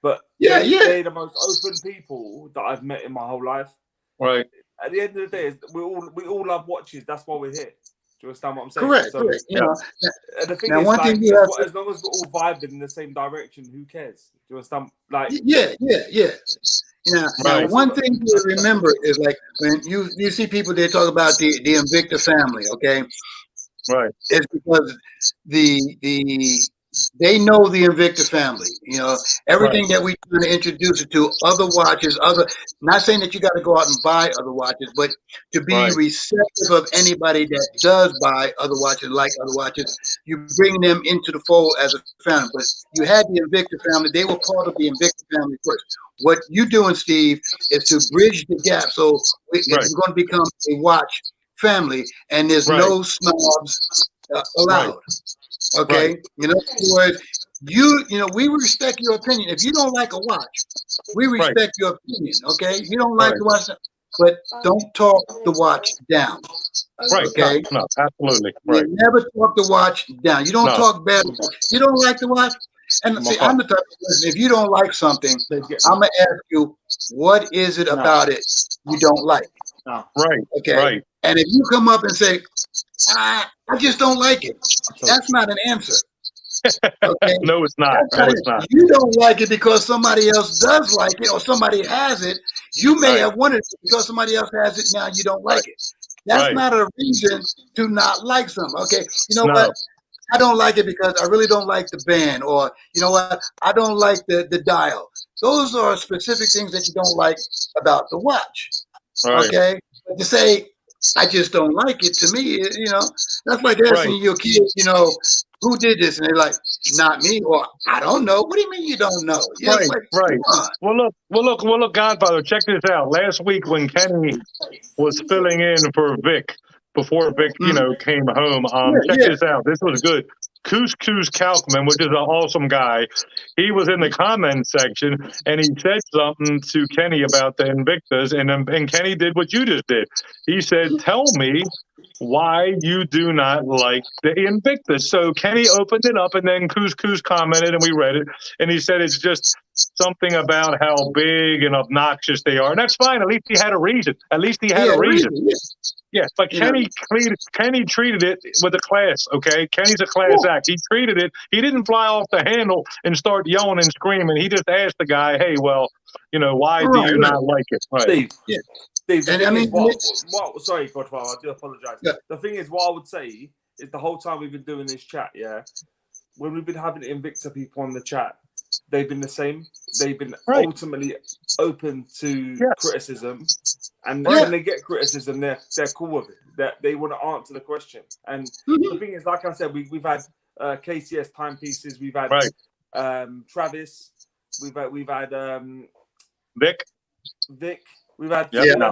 But they're the most open people that I've met in my whole life. Right. At the end of the day, we all love watches. That's why we're here. Do you understand what I'm saying? Correct. So, correct. And the thing is, like, as long as we're all vibing in the same direction, who cares? Do you understand? Like, Now, one thing to remember is, like, when you see people, they talk about the Invicta family, okay? Right. It's because they know the Invicta family. Everything that we try to introduce it to, other watches, not saying that you got to go out and buy other watches, but to be receptive of anybody that does buy other watches, like other watches, you bring them into the fold as a family. But you had the Invicta family; they were part of the Invicta family first. What you're doing, Steve, is to bridge the gap. So it's going to become a watch family, and there's no snobs allowed. Okay, we respect your opinion. If you don't like a watch, we respect your opinion. Okay, you don't like the watch, but don't talk the watch down. Right. Okay. No, absolutely. You never talk the watch down. You don't talk bad. You don't like the watch. And see, I'm the type of person, if you don't like something, I'm going to ask you, what is it about it you don't like? Right. Okay. Right. And if you come up and say, I just don't like it, that's not an answer. Okay? No, it's not. No, it's not. You don't like it because somebody else does like it or somebody has it. You may have wanted it because somebody else has it. Now you don't like it. That's not a reason to not like something. Okay. You know what? I don't like it because I really don't like the band, or you know what? I don't like the dial. Those are specific things that you don't like about the watch. Okay. But to say, I just don't like it, to me, you know, that's like asking your kid, you know, who did this? And they're like, not me, or I don't know. What do you mean you don't know? Well, look, Godfather, check this out. Last week when Kenny was filling in for Vic, before Vic, you know, came home, check this out. This was good. Couscous Kalkman, which is an awesome guy, he was in the comment section and he said something to Kenny about the Invictus, and Kenny did what you just did. He said, "Tell me why you do not like the Invictus." So Kenny opened it up, and then Couscous commented, and we read it, and he said it's just something about how big and obnoxious they are, and that's fine. At least he had a reason. Yeah, but Kenny treated it with a class, okay? Kenny's a class act. He treated it. He didn't fly off the handle and start yelling and screaming. He just asked the guy, "Hey, well, you know, why do you not like it?" Steve, and I mean, sorry, Godfather, I do apologize. Yeah. The thing is, what I would say is the whole time we've been doing this chat, when we've been having Invicta people on the chat, they've been the same. They've been ultimately open to criticism, and when they get criticism, they're cool with it. That they want to answer the question. And the thing is, like I said, we've had KCS timepieces, we've had Travis, we've had Vic, we've had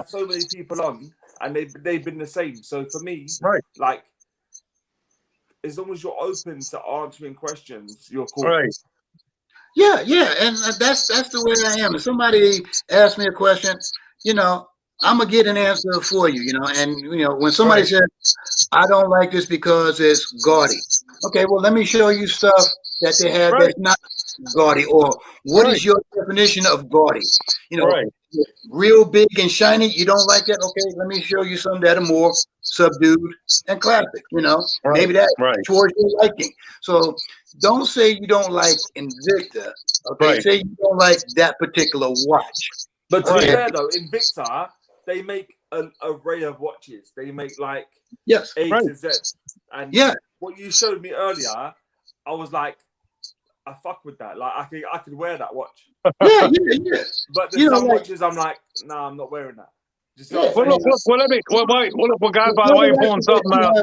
so many people on, and they've been the same. So for me, like, as long as you're open to answering questions, you're cool. Yeah, and that's the way I am. If somebody asks me a question, you know, I'm gonna get an answer for you, you know. And you know, when somebody says, "I don't like this because it's gaudy," okay, well, let me show you stuff that they have that's not gaudy. Or what is your definition of gaudy? You know, real big and shiny. You don't like that? Okay, let me show you some that are more subdued and classic. You know, maybe that's towards your liking. So don't say you don't like Invicta. Okay, say you don't like that particular watch. But to be fair though, Invicta, they make an array of watches. They make like A to Z. And what you showed me earlier, I was like, I fuck with that. Like I could wear that watch. Yeah. But there's some watches I'm like, nah, I'm not wearing that. Well, guys, by the way, you're pulling something out.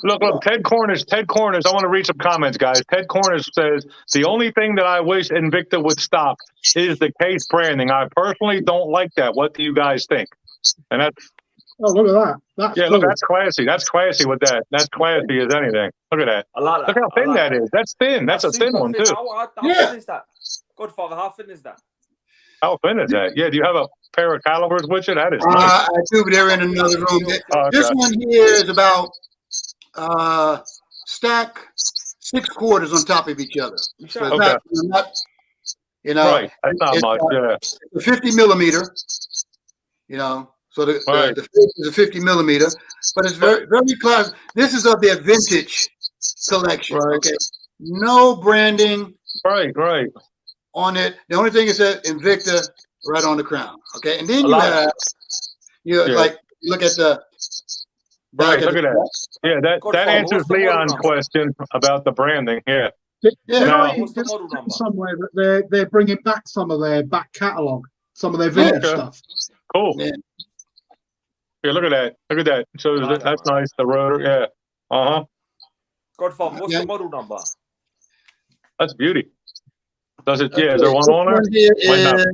Look, Ted Cornish. I want to read some comments, guys. Ted Cornish says, "The only thing that I wish Invicta would stop is the case branding. I personally don't like that. What do you guys think?" And that's... Oh, look at that. Look, that's classy. That's classy with that. That's classy as anything. Look at that. I like that. Look how thin that is. That's thin. That's a thin one, too. How thin is that? Godfather, how thin is that? How thin is that? Yeah, do you have a pair of calibers with you? That is nice. I do, but they're in another room. This one here is about stack 6 quarters on top of each other. So it's not, you know, that's not much. It's a 50 millimeter, you know. So the face is a 50 millimeter, but it's very, very close. This is of their vintage collection. Okay, no branding. On it. The only thing is that Invicta right on the crown. Okay, and then you have like look at the look at that. Yeah, that answers Leon's question about the branding. Yeah. What's the model number? Somewhere that they're bringing back some of their back catalogue, some of their vintage stuff. Cool. Yeah, look at that. So that's nice. The rotor. Godfather, what's the model number? That's beauty. Does it? Yeah, is there one on there? Why not?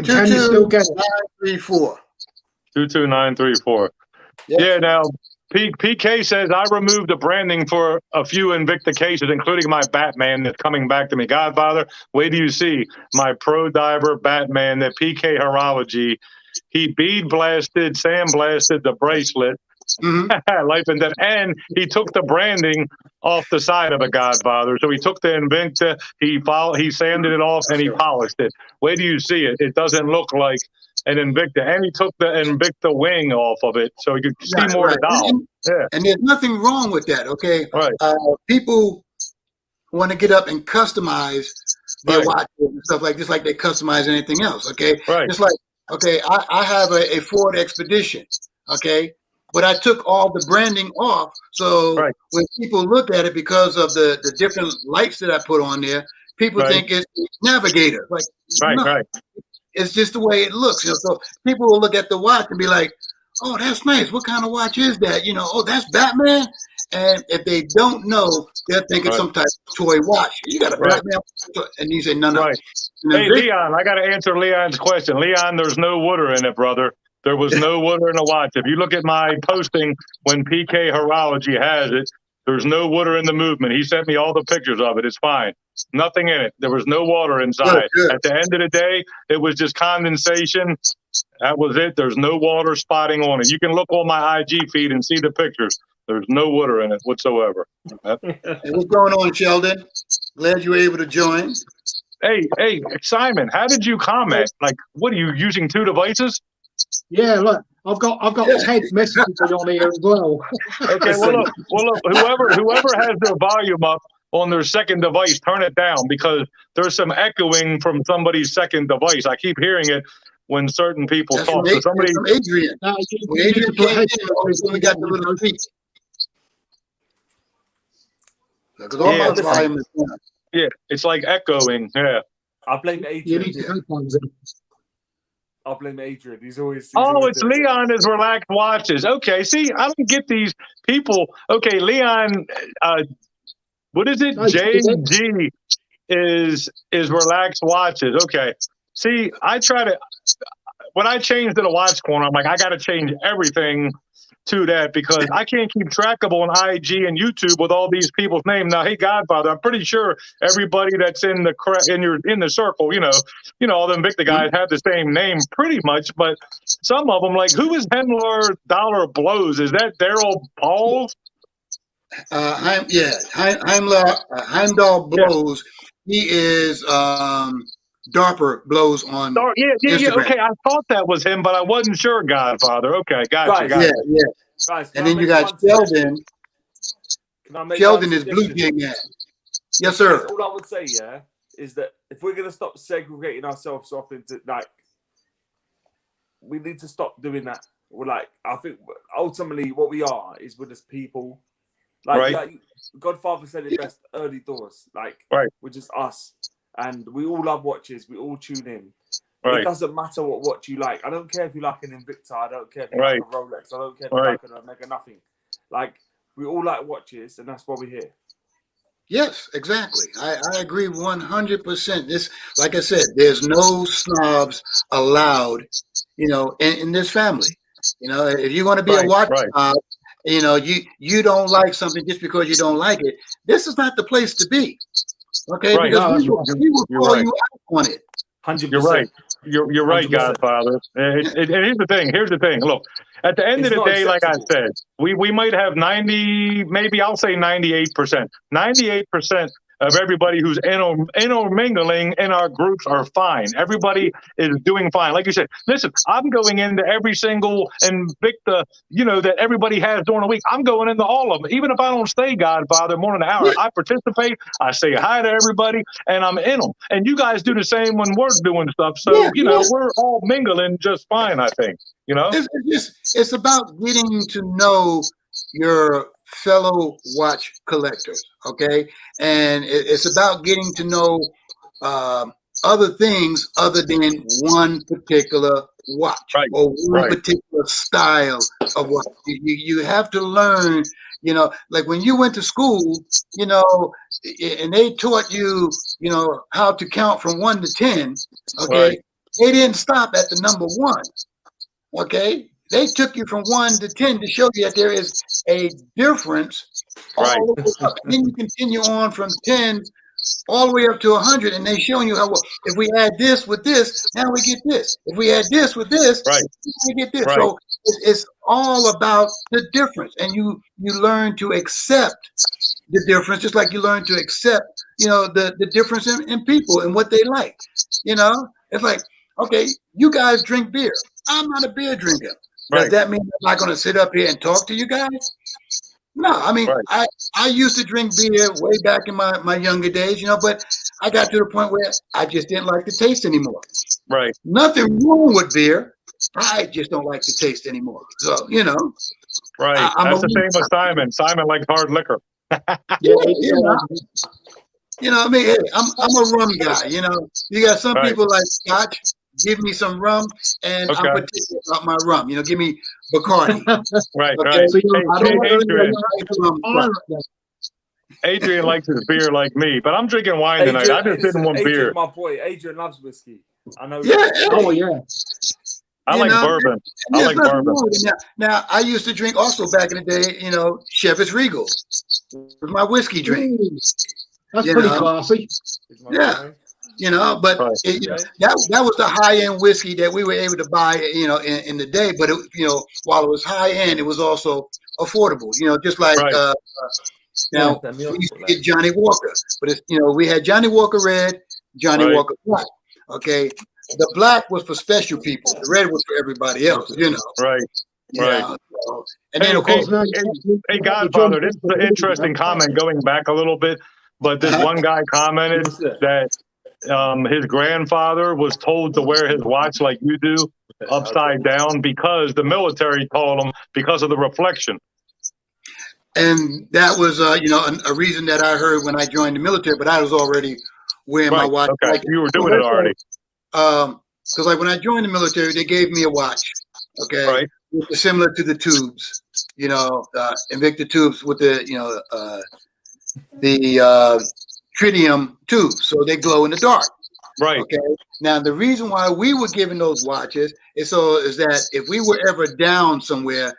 Can you still get it? 22934. 22934. Yeah. Now PK says I removed the branding for a few Invicta cases, including my Batman that's coming back to me. Godfather, wait till you see my Pro Diver Batman, the PK Horology. He bead blasted, sandblasted the bracelet, Life and Death. And he took the branding off the side of a Godfather. So he took the Invicta, he sanded it off, and he polished it. Where do you see it? It doesn't look like an Invicta. And he took the Invicta wing off of it, so you could see more of the dial. And there's nothing wrong with that, okay? Right. People want to get up and customize their watches and stuff like this, like they customize anything else, okay? Right. Just like, okay, I have a Ford Expedition, okay? But I took all the branding off, so when people look at it, because of the different lights that I put on there, people think it's Navigator. Like, no, it's just the way it looks. You know, so people will look at the watch and be like, "Oh, that's nice. What kind of watch is that? You know, oh, that's Batman." And if they don't know, they'll think it's some type of toy watch. You got a Batman, and you say, "No, no." Hey, Leon, I got to answer Leon's question. Leon, there's no water in it, brother. There was no water in the watch. If you look at my posting when PK Horology has it, there's no water in the movement. He sent me all the pictures of it. It's fine. Nothing in it. There was no water inside. Good. At the end of the day, it was just condensation. That was it. There's no water spotting on it. You can look on my IG feed and see the pictures. There's no water in it whatsoever. Hey, what's going on, Sheldon? Glad you were able to join. Hey, Simon, how did you comment? Like, what are you using 2 devices? Yeah, look, I've got Ted's messages on here as well. Okay, well look, whoever has their volume up on their second device, turn it down, because there's some echoing from somebody's second device. I keep hearing it when certain people talk. So somebody, from Adrian. Adrian came in, so we got the little tweet. Because all my volume is down. Yeah, it's like echoing. Yeah. I blame Adrian. You need to I'll blame Adrian. He's always it's Leon is Relaxed Watches. Okay, see, I don't get these people. Okay, Leon, what is it? JG is Relaxed Watches. Okay, see, I try to, when I change to the watch corner, I'm like, I got to change everything to that, because I can't keep track of on IG and YouTube with all these people's names. Now, hey, Godfather, I'm pretty sure everybody that's in the circle, you know, all the Invicta guys have the same name pretty much, but some of them, like, who is Hemler Dollar Blows? Is that Daryl Pauls? Heimdall Blows. He is Darper Blows on Instagram. Okay, I thought that was him, but I wasn't sure, Godfather. Okay, gotcha. Yeah. Guys, and then you got Sheldon. Sheldon is Blue Jay Man. Yes, sir. All I would say, is that if we're gonna stop segregating ourselves off into, like, we need to stop doing that. We're like, I think ultimately what we are is we're just people. Like Godfather said it best early doors. Like, we're just us. And we all love watches. We all tune in. It doesn't matter what watch you like. I don't care if you like an Invicta. I don't care if you like a Rolex. I don't care if you like an Omega nothing. Like, we all like watches, and that's why we're here. Yes, exactly. I agree 100%. This, like I said, there's no snobs allowed, in this family. If you're going to be a watch snob, you don't like something just because you don't like it. This is not the place to be. Okay, because we will call you out on it. 100%. You're right. You're right, 100%. Godfather. And here's the thing. Look, at the end of the day, like I said, we might have 90, maybe I'll say 98%. 98% of everybody who's intermingling in our groups are fine. Everybody is doing fine. Like you said, listen, I'm going into every single Invicta, that everybody has during the week. I'm going into all of them. Even if I don't stay, Godfather, more than an hour, I participate, I say hi to everybody, and I'm in them. And you guys do the same when we're doing stuff. So, we're all mingling just fine, I think. It's about getting to know your fellow watch collectors, okay? And it's about getting to know other things other than one particular watch or one particular style of watch. You have to learn, like when you went to school, and they taught you, how to count from 1 to 10, okay? They didn't stop at the number 1, okay? They took you from 1 to 10 to show you that there is a difference all the way up. And then you continue on from 10 all the way up to 100, and they showing you how well if we add this with this, now we get this. If we add this with this, Right. we get this. Right. So it's all about the difference, and you learn to accept the difference, just like you learn to accept, the difference in people and what they like. It's like, okay, you guys drink beer. I'm not a beer drinker. Does Right. that mean I'm not going to sit up here and talk to you guys? No, I mean, Right. I used to drink beer way back in my younger days, but I got to the point where I just didn't like the taste anymore. Right. Nothing wrong with beer. I just don't like the taste anymore. So, Right. That's the same with Simon. Simon likes hard liquor. Yeah, I mean, hey, I'm a rum guy. You got some people like Scotch. Give me some rum, and I'm particular about my rum. Give me Bacardi. Right, okay? right. So, I don't Adrian likes his beer like me, but I'm drinking wine tonight. I just didn't want beer. My boy, Adrian loves whiskey. I know. Yeah. Oh yeah. I like bourbon. I like bourbon. Now, I used to drink also back in the day. Chivas Regal was my whiskey drink. That's pretty classy. Yeah. But that was the high end whiskey that we were able to buy, in the day. But while it was high end, it was also affordable. Just like now we used to get Johnny Walker, but it's we had Johnny Walker Red, Johnny Walker Black. Okay, the black was for special people. The red was for everybody else. Right. Right. And then of course, hey, Godfather, this is an interesting comment going back a little bit. But this one guy commented that his grandfather was told to wear his watch like you do, upside down, because the military told him because of the reflection. And that was, a reason that I heard when I joined the military, but I was already wearing my watch. Okay, you were doing it already. Because like when I joined the military, they gave me a watch, okay, similar to the tubes, Invicta tubes with the tritium tubes, so they glow in the dark. Right. Okay. Now the reason why we were given those watches is that if we were ever down somewhere,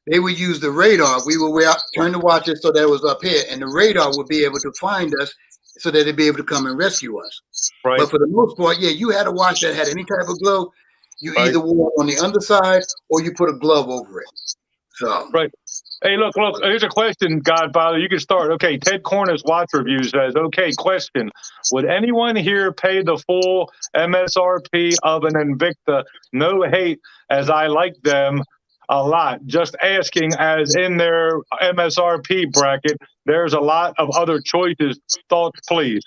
they would use the radar. We would turn the watches so that it was up here, and the radar would be able to find us so that they'd be able to come and rescue us. Right. But for the most part, you had a watch that had any type of glow. You either wore it on the underside or you put a glove over it. So. Right. Hey, look, here's a question, Godfather. You can start. Okay, Ted Cornish Watch Review says, okay, question. Would anyone here pay the full MSRP of an Invicta? No hate, as I like them a lot. Just asking, as in their MSRP bracket, there's a lot of other choices. Thoughts, please.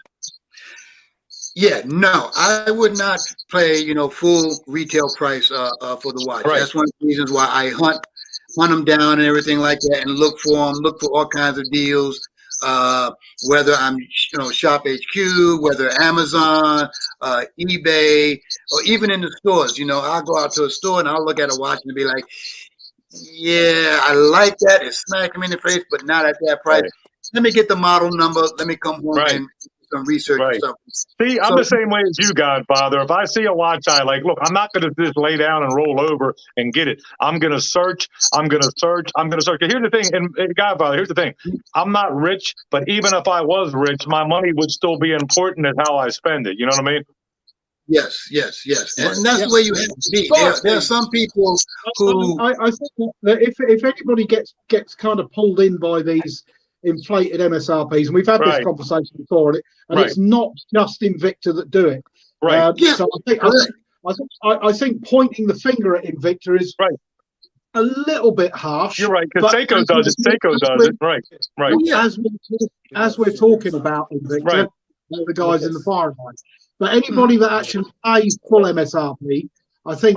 Yeah, no, I would not pay, full retail price for the watch. Right. That's one of the reasons why I hunt them down and everything like that, and look for all kinds of deals. Whether I'm, Shop HQ, whether Amazon, eBay, or even in the stores. I'll go out to a store and I'll look at a watch and be like, yeah, I like that. It's smacking me in the face, but not at that price. Right. Let me get the model number. Let me come home and some research and stuff. See, I'm the same way as you, Godfather. If I see a watch I like, look, I'm not going to just lay down and roll over and get it. I'm going to search. I'm going to search. Here's the thing, and Godfather, here's the thing. I'm not rich, but even if I was rich, my money would still be important in how I spend it. You know what I mean? Yes. And that's the way you have to be. There are some people who... I think that if anybody gets kind of pulled in by these inflated MSRPs, and we've had this conversation before, and it's not just Invicta that do it. Right. So I think pointing the finger at Invicta is a little bit harsh. You're right, because Seiko does it. Seiko does it. Right. As we're talking about Invicta, the guys in the firing line. But anybody that actually pays full MSRP, I think,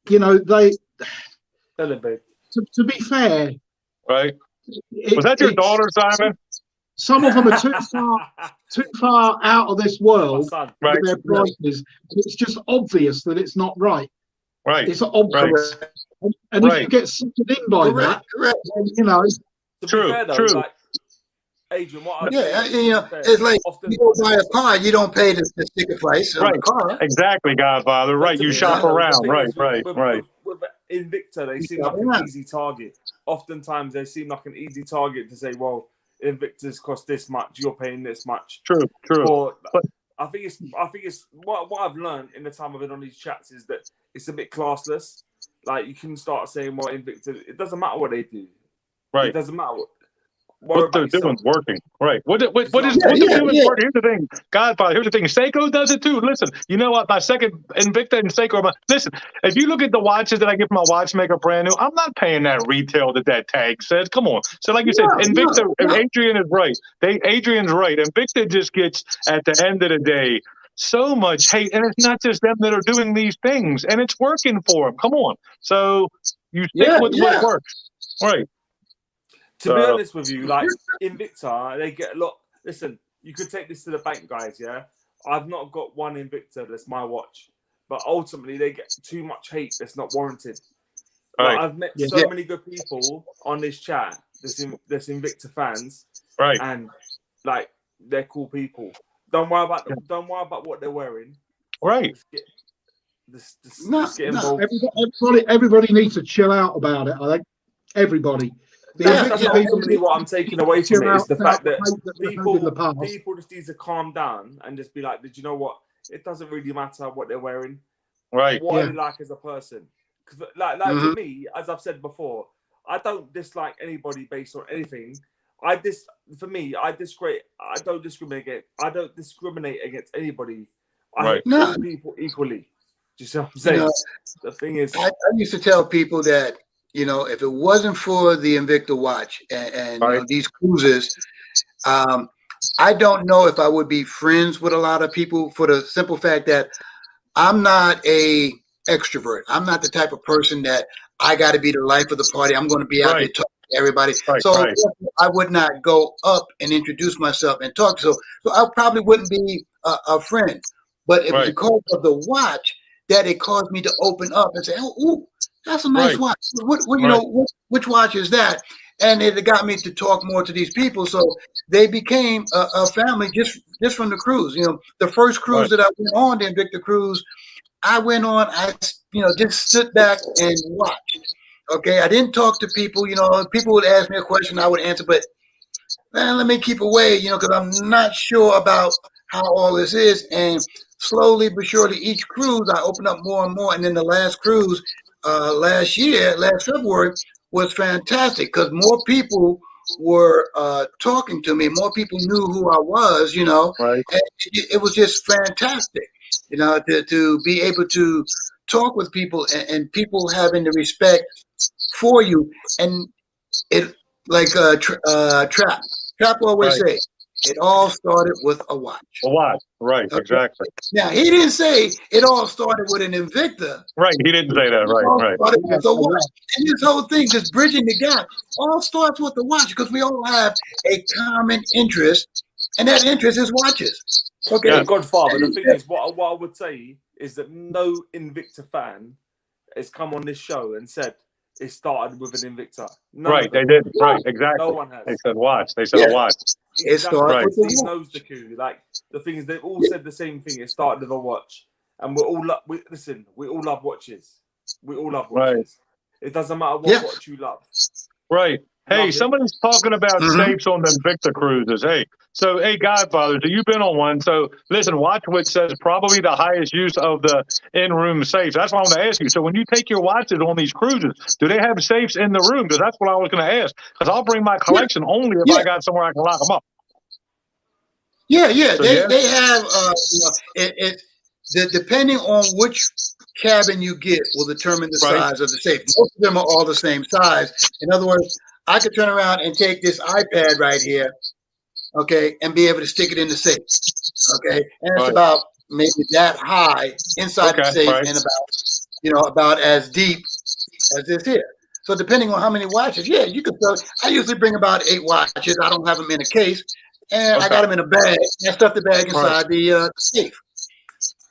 they. To be fair, right. Was that your daughter, Simon? Some of them are too far out of this world with their prices. It's just obvious that it's not right. Right. It's obvious. Right. And if you get suckered in by that, then, True. Adrian, it's like you go buy a car, you don't pay the sticker price on the car. Exactly, Godfather. Right, you shop around. Right. With Invicta, they seem like an easy target. Oftentimes, they seem like an easy target to say, well, Invictus cost this much, you're paying this much. True. Or But I think it's what I've learned in the time I've been on these chats is that it's a bit classless. Like you can start saying, well, Invictus, it doesn't matter what they do. right. It doesn't matter What they're doing is working, right? What they're doing is working. Here's the thing, Godfather. Here's the thing. Seiko does it too. Listen, you know what? My second Invicta and Seiko. Listen, if you look at the watches that I get from my watchmaker brand new, I'm not paying that retail that tag says. Come on. So, like you said, Invicta. Adrian is right. Adrian's right. Invicta just gets at the end of the day so much hate, and it's not just them that are doing these things, and it's working for them. Come on. So you stick with what works, right? To be honest with you, like Invicta, they get a lot. Listen, you could take this to the bank, guys. Yeah, I've not got one Invicta that's my watch, but ultimately they get too much hate that's not warranted. Right. Like, I've met so many good people on this chat. There's Invicta fans, right? And like they're cool people. Don't worry about them. Don't worry about what they're wearing. Right. Just get involved. Everybody needs to chill out about it. I think everybody. That's ultimately what I'm taking away from it is the fact that people just need to calm down and just be like, did you know what? It doesn't really matter what they're wearing. Right. What are they like as a person? Because like for me, as I've said before, I don't dislike anybody based on anything. I don't discriminate against anybody. I hate all people equally. Do you see what I'm saying? The thing is, I used to tell people that, if it wasn't for the Invicta watch and these cruises, I don't know if I would be friends with a lot of people for the simple fact that I'm not a extrovert. I'm not the type of person that I got to be the life of the party. I'm going to be out there talking to everybody. I would not go up and introduce myself and talk. So I probably wouldn't be a friend. But it was because of the watch that it caused me to open up and say, "Oh, that's a nice watch. Which watch is that?" And it got me to talk more to these people. So they became a family just from the cruise. The first cruise that I went on, the Invicta cruise, I went on. I just stood back and watched. Okay, I didn't talk to people. People would ask me a question, I would answer, but man, let me keep away. Because I'm not sure about how all this is. And slowly but surely, each cruise I opened up more and more. And then the last cruise last February, was fantastic because more people were talking to me. More people knew who I was, and it was just fantastic, to be able to talk with people and people having the respect for you. And it, like Trap always say, it all started with a watch. A watch, right? Okay. Exactly. Now he didn't say it all started with an Invicta. Right, he didn't say that. Right. With a watch. And this whole thing, just bridging the gap, all starts with the watch because we all have a common interest, and that interest is watches. Okay, yeah, Godfather. The thing is, what I would say is that no Invicta fan has come on this show and said it started with an Invicta. They did. Right, exactly. No one has. They said watch. They said a watch. It started with Steve knows the coup. Like the thing is, they've all said the same thing. It started with a watch, and we all love watches. We all love watches. It doesn't matter what watch you love. Right. Hey, somebody's talking about safes on the Invicta cruises. Hey, Godfather, so you've been on one. So listen, Watchwood says probably the highest use of the in-room safes. That's what I want to ask you. So when you take your watches on these cruises, do they have safes in the room? Because that's what I was going to ask. Because I'll bring my collection only if I got somewhere I can lock them up. Yeah. So, they have. Depending on which cabin you get will determine the size of the safe. Most of them are all the same size. In other words, I could turn around and take this iPad right here, okay, and be able to stick it in the safe, okay, and it's about maybe that high inside the safe and about as deep as this here. So depending on how many watches, you could. I usually bring about 8 watches. I don't have them in a case, and I got them in a bag. And I stuff the bag inside the safe.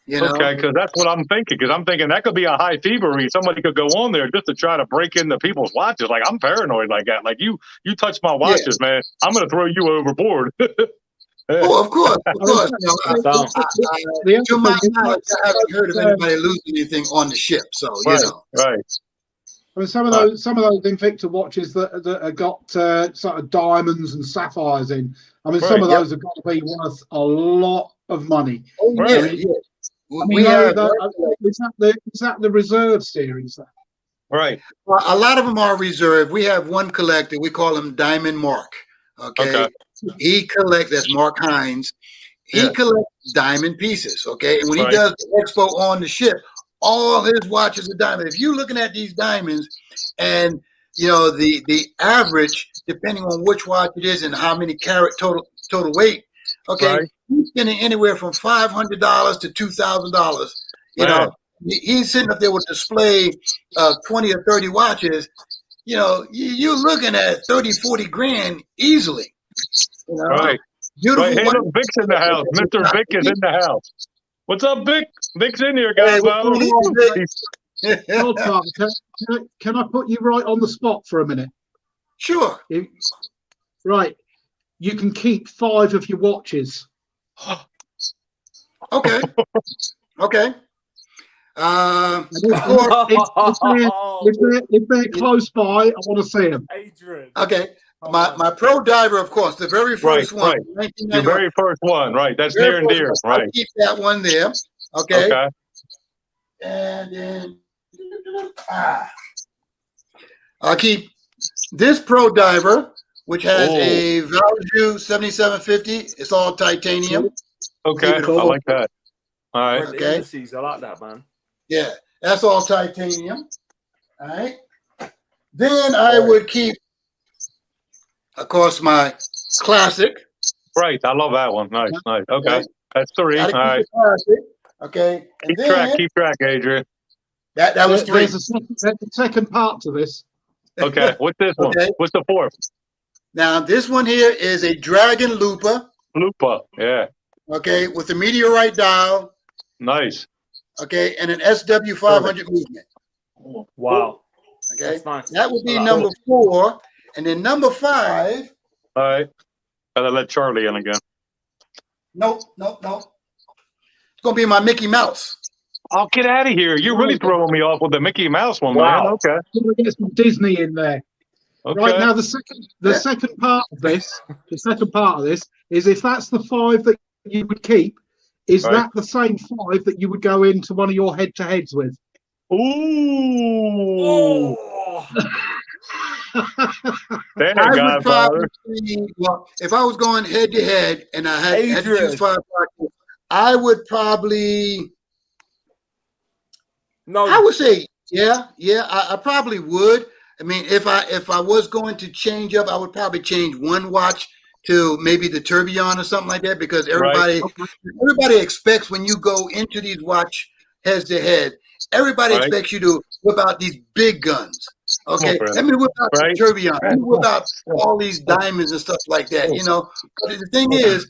Okay, because that's what I'm thinking. Because I'm thinking that could be a high thievery. Somebody could go on there just to try to break into people's watches. Like I'm paranoid like that. Like you touch my watches, man, I'm gonna throw you overboard. Oh, of course. To my knowledge, I haven't heard of anybody losing anything on the ship. So Right. I mean, some of those Invicta watches that have got sort of diamonds and sapphires in. I mean, some of those have got to be worth a lot of money. Oh, yeah, I mean, yeah. I mean, is that the reserve series? Right. A lot of them are reserved. We have one collector. We call him Diamond Mark. Okay. He collects, that's Mark Hines. He collects diamond pieces. Okay. And when he does the expo on the ship, all his watches are diamond. If you're looking at these diamonds and, you know, the average, depending on which watch it is and how many carat total weight, okay, he's spending anywhere from $500 to $2,000. You know, he's sitting up there with a display of 20 or 30 watches. You know, you're looking at 30, 40 grand easily. You know? Right. Beautiful. Hey, look, Vic's in the house. Mr. Vic is in the house. What's up, Vic? Vic's in here, Godfather. Can I put you right on the spot for a minute? Sure. Right. You can keep 5 of your watches. Okay. Okay. If they're close by, I want to see them. Adrian. Okay. My pro diver, of course, the very first one. Right. The very first one, right. That's near and dear. Right. I'll keep that one there. Okay. And then I'll keep this pro diver, which has a value 7750. It's all titanium. Okay. I like that. All right. Okay. I like that, man. Yeah, that's all titanium. All right. Then I would keep, of course, my classic. Right. I love that one. Nice. Nice. Okay. That's 3. All right. Classic. Okay. And Keep track, Adrian. That was 3. There's a second part to this. Okay. What's this one? What's the 4th? Now, this one here is a Dragon Lupa. Lupa. Yeah. Okay. With a meteorite dial. Nice. Okay. And an SW500 movement. Wow. Okay. That's nice. That would be number 4. And then number 5. All right. Gotta let Charlie in again. Nope. It's going to be my Mickey Mouse. Oh, get out of here. You're really throwing me off with the Mickey Mouse one, man. Okay. Get some Disney in there. Okay. Right now, the second part of this, is if that's the 5 that you would keep, is that the same 5 that you would go into one of your head-to-heads with? Ooh. There, Godfather. If I was going head-to-head and I had to choose 5 watches, I would probably. No, I would say, I probably would. I mean, if I was going to change up, I would probably change one watch to maybe the tourbillon or something like that, because everybody expects when you go into these watch head to head, everybody expects you to whip out these big guns. Okay, let me whip out the tourbillon. Let me whip out all these diamonds and stuff like that. You know, but the thing is,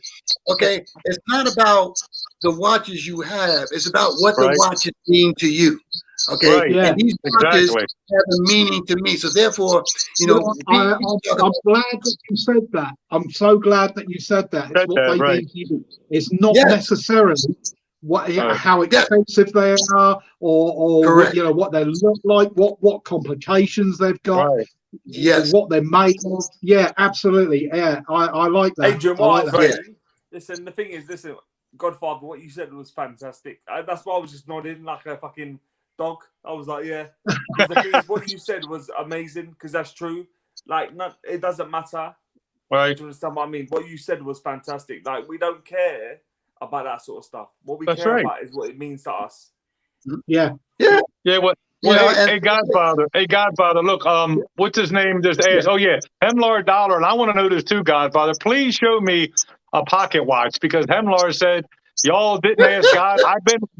okay, it's not about the watches you have. It's about what the watch is mean to you. Okay, and these watches have a meaning to me. So therefore, you know, I'm glad that you said that. I'm so glad that you said that. It's what they mean to you. It's not necessarily how expensive they are, or you know, what they look like, what complications they've got, what they're made of. Yeah, absolutely. Yeah, I like that. Adrian, like that. Listen, the thing is, Godfather, what you said was fantastic. That's why I was just nodding like a fucking dog. I was like, yeah. The thing is, what you said was amazing, because that's true. Like, it doesn't matter. Right. Do you understand what I mean? What you said was fantastic. Like, we don't care about that sort of stuff. What we care about is what it means to us. Yeah. Well, hey, Godfather. Look, what's his name? Just asked. Oh yeah, Hemlar Dollar, and I want to know this too, Godfather. Please show me a pocket watch, because Hemlar said y'all didn't ask God.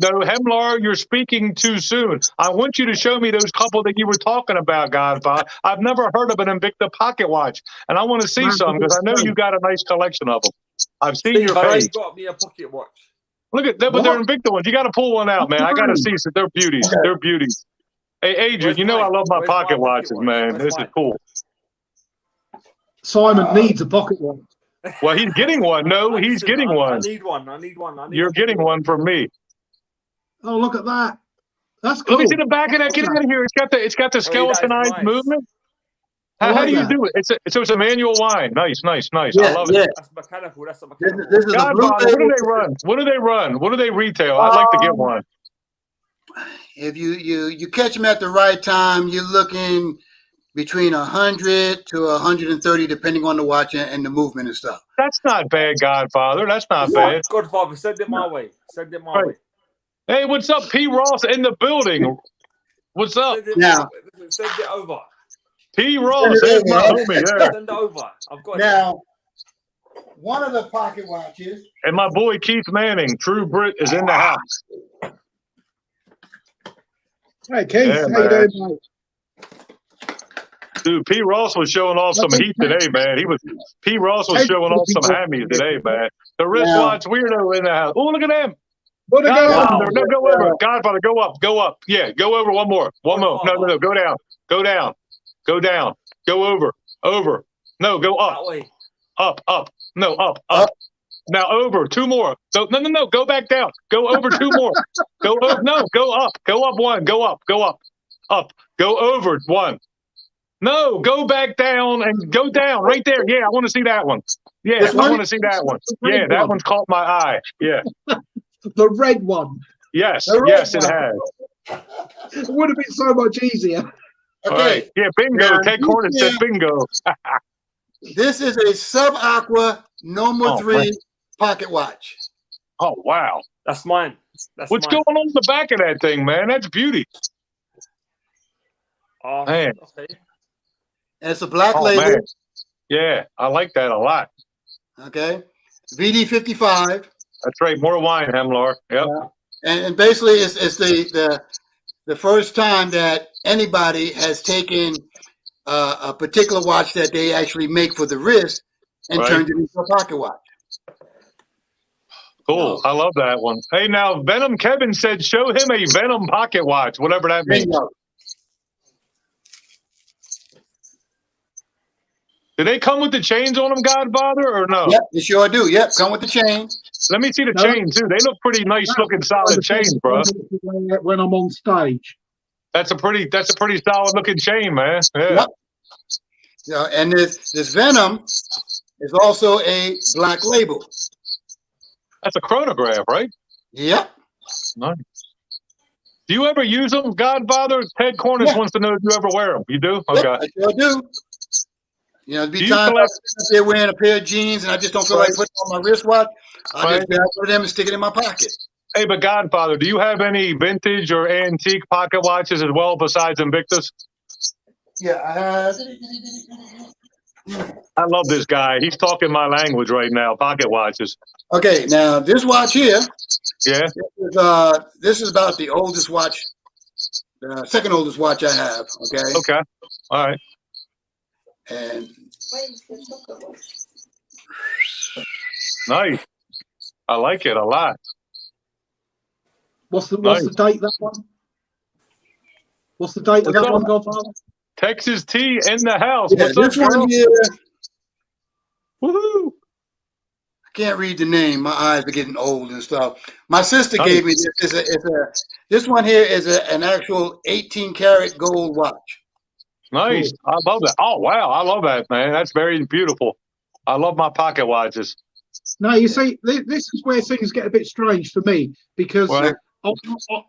Hemlar, you're speaking too soon. I want you to show me those couple that you were talking about, Godfather. I've never heard of an Invicta pocket watch, and I want to see some, because I know you got a nice collection of them. I've seen your face. You got me a pocket watch. Look at that, but they're Invicta ones. You got to pull one out, man. I got to see some. They're beauties. They're beauties. Hey, Adrian, you know I love my pocket watches, man. This is cool. Simon needs a pocket watch. Well, he's getting one. No, he's getting one. I need one. You're getting one from me. Oh, look at that. That's cool. Let me see the back of that. Get out of here. It's got the that is skeletonized nice. movement. I How like do you that. do it? So it's a manual wind. Nice. I Yeah, love yeah. it. That's mechanical. That's a This, mechanical. this is a blue Godfather, what do label. they run? What do they run? What do they retail? I'd like to get one. If you catch them at the right time, you're looking between 100 to 130, depending on the watch and the movement and stuff. That's not bad, Godfather. That's not bad. Godfather, send it my way. Send it my Right. way. Hey, what's up, P. Ross in the building? What's up, Send it, Now- send it over. P. Ross? There's my homie there, Send it over. I've got it. Now, one of the pocket watches. and my boy Keith Manning, True Brit, is in the house. Hey, Keith, Yeah, how you man. doing, mate? Dude, P. Ross was showing off some heat today, man. P. Ross was showing off some hammies today, man. The wristwatch weirdo in the house. Oh, look at them. What a Godfather, go! no, go over. Godfather, go up. Yeah, go over one more. One more. No, go down. Go down. Go over. No, go up. That way. Up. No, up. Now over. Two more. No. Go back down. Go over two more. Go up. No, go up. Go up one. Go up. Up. Go over one. No, go back down and go down right there. Yeah, I want to see that one. Yeah, This I one? want to see that one. Yeah, that one's caught my eye. Yeah. The red one. Yes, The red yes, it one. has. It would have been so much easier. All Okay, right. Yeah, bingo. Now, Ted Corner said bingo. this is a Sub-Aqua Normal 3 man. pocket watch. Oh, wow. That's mine. That's What's mine. going on in the back of that thing, man? That's beauty. Oh, Man. okay. And it's a black Oh, label. man. Yeah, I like that a lot. Okay, VD55. That's right. More wine, Hemlar. Yep. And basically, it's the first time that anybody has taken a particular watch that they actually make for the wrist and Right. turned it into a pocket watch. Cool. I love that one. Hey, now, Venom Kevin said show him a Venom pocket watch, whatever that There you means. go. Do they come with the chains on them, Godfather, or no? Yep, they sure do. Yep, come with the chain. Let me see the No. chains, too. They look pretty nice looking, solid chains, bro. When I'm on stage. That's a pretty solid looking chain, man. Yeah. Yep. Yeah, and this Venom is also a black label. That's a chronograph, right? Yep. Nice. Do you ever use them, Godfather? Ted Cornish Yeah. wants to know if you ever wear them. You do? Yep, Okay. I sure do. You know, there'd Do be you times collect- I'm there wearing a pair of jeans and I just don't feel like putting on my wristwatch. I just grab one of them and stick it in my pocket. Hey, but Godfather, do you have any vintage or antique pocket watches as well besides Invictus? Yeah, I have. I love this guy. He's talking my language right now. Pocket watches. Okay, now this watch here, Yeah. this is about the oldest watch, the second oldest watch I have. Okay, Okay. All right. and Nice. I like it a lot. What's the date that one? What's the date of that one, Godfather? Texas T in the house. yeah, What's up, this one girl? here, Woohoo. I can't read the name. My eyes are getting old and stuff. My sister gave me this. This one here is an actual 18 karat gold watch. Nice. I love that. Oh, wow. I love that, man. That's very beautiful. I love my pocket watches. No, you see, this is where things get a bit strange for me because Right.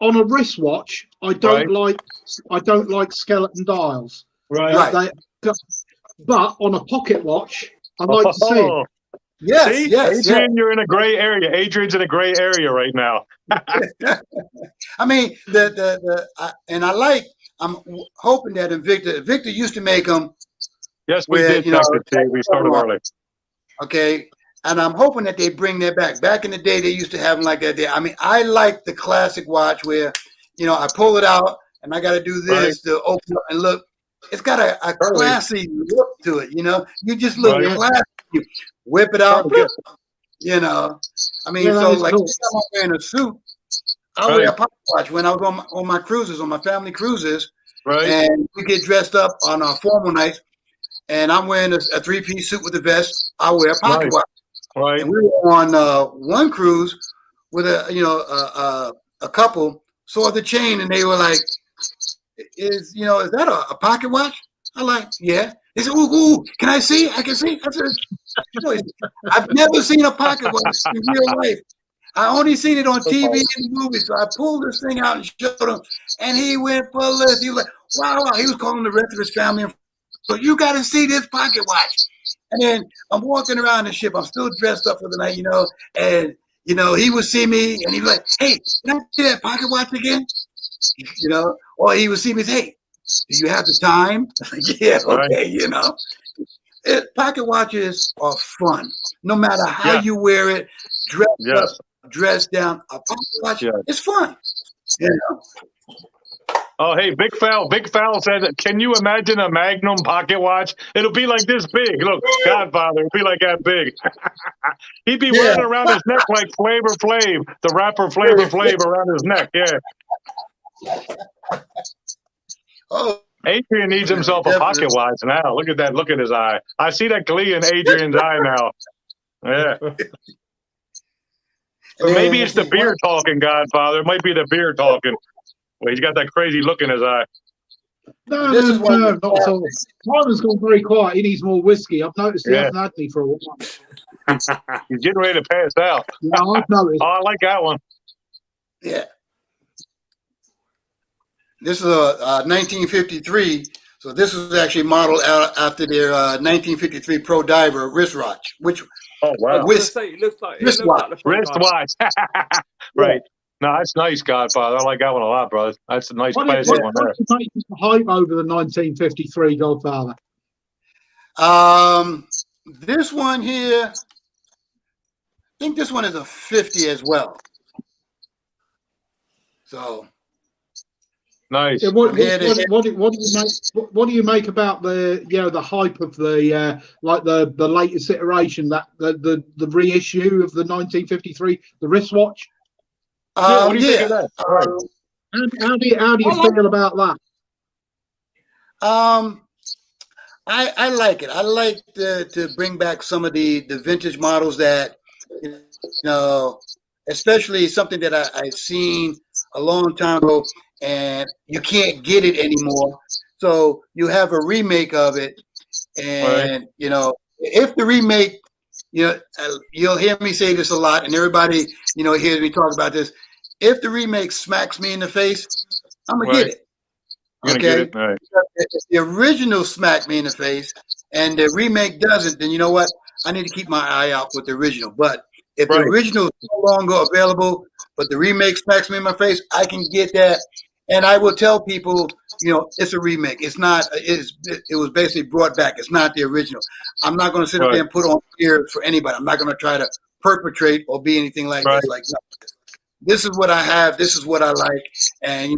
on a wristwatch, I don't like skeleton dials. Right. But on a pocket watch, I like to see it. Oh, Yes, see? yes, Adrian, you're in a gray area. Adrian's in a gray area right now. I mean, I'm hoping that Victor used to make them. Yes, we Where, did, you know, Texas T. We started early. Okay. And I'm hoping that they bring that back. Back in the day, they used to have them like that. I mean, I like the classic watch where, I pull it out and I got to do this to open up and look. It's got a classy look to it. You just look classy. You whip it out. I mean, so like cool. if I'm wearing a suit, I wear a pocket watch when I was on my cruises, on my family cruises, and we get dressed up on our formal nights. And I'm wearing a three-piece suit with a vest. I wear a pocket watch. Right. And we were on one cruise with a couple saw the chain and they were like, is that a pocket watch? I'm like, yeah. They said, ooh, can I see? I can see. I said, I've never seen a pocket watch in real life. I only seen it on TV and movies. So I pulled this thing out and showed him, and he went ballistic. He was like, wow. He was calling the rest of his family. So you got to see this pocket watch. And then I'm walking around the ship. I'm still dressed up for the night, and, he would see me and he'd be like, hey, can I see that pocket watch again? Or he would see me and say, hey, do you have the time? Yeah, okay, Pocket watches are fun. No matter how you wear it, dress up, dress down, a pocket watch is fun. Oh, hey, Big Fowl said, can you imagine a Magnum pocket watch? It'll be like this big. Look, Godfather, it'll be like that big. He'd be wearing around his neck like Flavor Flav, the rapper Flavor Flav around his neck. Yeah. Oh, Adrian needs himself a pocket watch now. Look at that. Look at his eye. I see that glee in Adrian's eye now. Yeah. Or maybe it's the beer talking, Godfather. It might be the beer talking. Well, he's got that crazy look in his eye. No, not at all. Simon's gone very quiet. He needs more whiskey. I've noticed he hasn't had any for a while. He's getting ready to pass out. Yeah, I've noticed. Oh, I like that one. Yeah. This is a 1953. So this was actually modeled out after their 1953 Pro Diver wristwatch, which it looks like wristwatch. Right. No, that's nice, Godfather. I like that one a lot, brother. That's a nice classic one there. What do you make the hype over the 1953 Godfather? This one here, I think this one is a 50 as well. So nice. Yeah, what do you make about the the hype of the like the latest iteration, that the reissue of the 1953 the wristwatch? What do you think of that? How do you feel about that? I like it. I like to bring back some of the vintage models that especially something that I've seen a long time ago, and you can't get it anymore. So you have a remake of it, and if the remake, you'll hear me say this a lot, and everybody hears me talk about this. If the remake smacks me in the face, I'm gonna get it. Okay. Get it? Right. If the original smacked me in the face and the remake doesn't, then you know what? I need to keep my eye out for the original. But if the original is no longer available, but the remake smacks me in my face, I can get that. And I will tell people, it's a remake. It's not. It was basically brought back. It's not the original. I'm not going to sit up there and put on ears for anybody. I'm not going to try to perpetrate or be anything like this. Like, no. This is what I have. This is what I like. And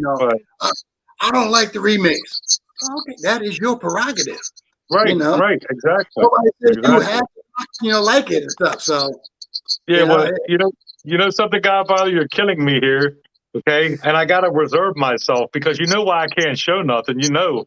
I don't like the remakes. Okay, that is your prerogative. Right. Right. Exactly. Nobody says you have to, like it and stuff. So you know something, Godfather, you're killing me here. Okay, and I gotta reserve myself because you know why I can't show nothing. You know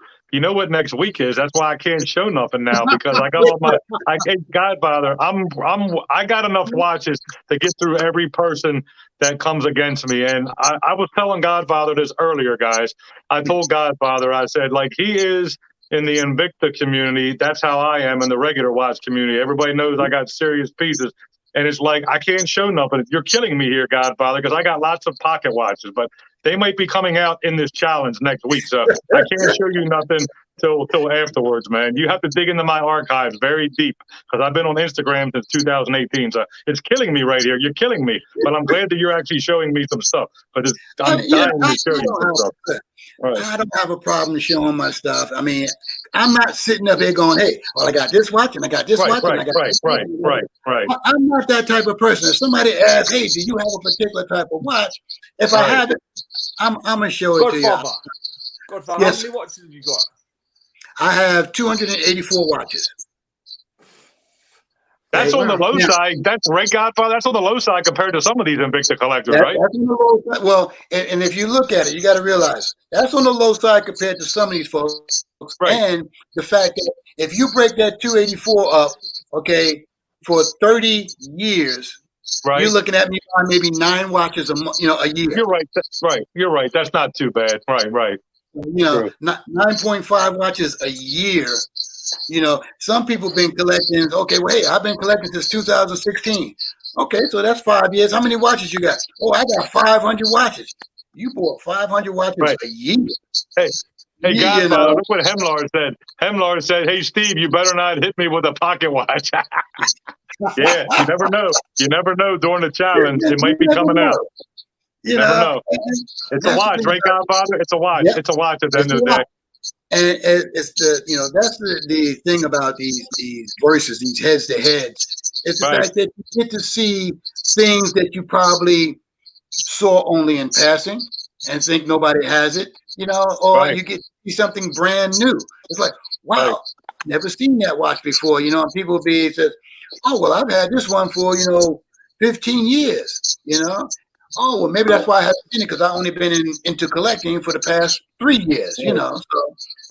what next week is. That's why I can't show nothing now because I got all I can't, Godfather. I got enough watches to get through every person that comes against me. And I was telling Godfather this earlier, guys. I told Godfather, I said, like, he is in the Invicta community. That's how I am in the regular watch community. Everybody knows I got serious pieces. And it's like, I can't show nothing. You're killing me here, Godfather, because I got lots of pocket watches, but they might be coming out in this challenge next week. So I can't show you nothing till afterwards, man. You have to dig into my archives very deep because I've been on Instagram since 2018. So it's killing me right here. You're killing me. But I'm glad that you're actually showing me some stuff. But I'm dying to show you some stuff. Right. I don't have a problem showing my stuff. I mean, I'm not sitting up here going, hey, well, I got this watch and I got this watch. And I got this watch. Right. I'm not that type of person. If somebody asks, hey, do you have a particular type of watch? If I have it, I'm going to show it to you. Godfather, yes. How many watches have you got? I have 284 watches. That's on the low side. That's right, Godfather. That's on the low side compared to some of these Invicta collectors, right? That's on the low side. Well, and if you look at it, you got to realize that's on the low side compared to some of these folks. Right. And the fact that if you break that 284 up, okay, for 30 years, Right. You're looking at me on maybe 9 watches a month, a year. You're right. That's right. You're right. That's not too bad. Right. True. 9.5 watches a year. Some people been collecting. Okay, well, hey, I've been collecting since 2016. Okay, so that's 5 years. How many watches you got? Oh, I got 500 watches. You bought 500 watches a year. Hey, Godfather, look what Hemlar said. Hemlar said, "Hey, Steve, you better not hit me with a pocket watch." Yeah, you never know. You never know during the challenge. It might be coming out. You never know. It's a watch, right, Godfather? It's a watch. Yep. It's a watch at the end of the day. And it's that's the thing about these verses, these heads to heads. It's the fact that you get to see things that you probably saw only in passing and think nobody has it, or you get to see something brand new. It's like, wow, never seen that watch before, and people says, oh, well, I've had this one for, 15 years, Oh, well, maybe that's why I haven't seen it, because I've only been into collecting for the past 3 years, So,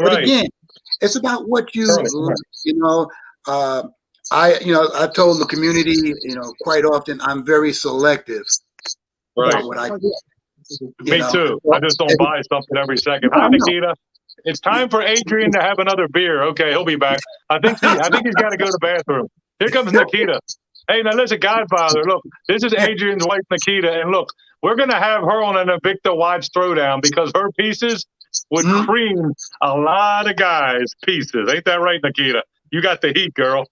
but again, it's about what you, I told the community, quite often, I'm very selective about what I do. Me too. I just don't buy something every second. Hi, Nikita. It's time for Adrian to have another beer. Okay, he'll be back. I think he's got to go to the bathroom. Here comes Nikita. Hey, now listen, Godfather, look, this is Adrian's wife, Nikita, and look, we're going to have her on an Invicta Watch Throwdown because her pieces would cream a lot of guys' pieces. Ain't that right, Nikita? You got the heat, girl.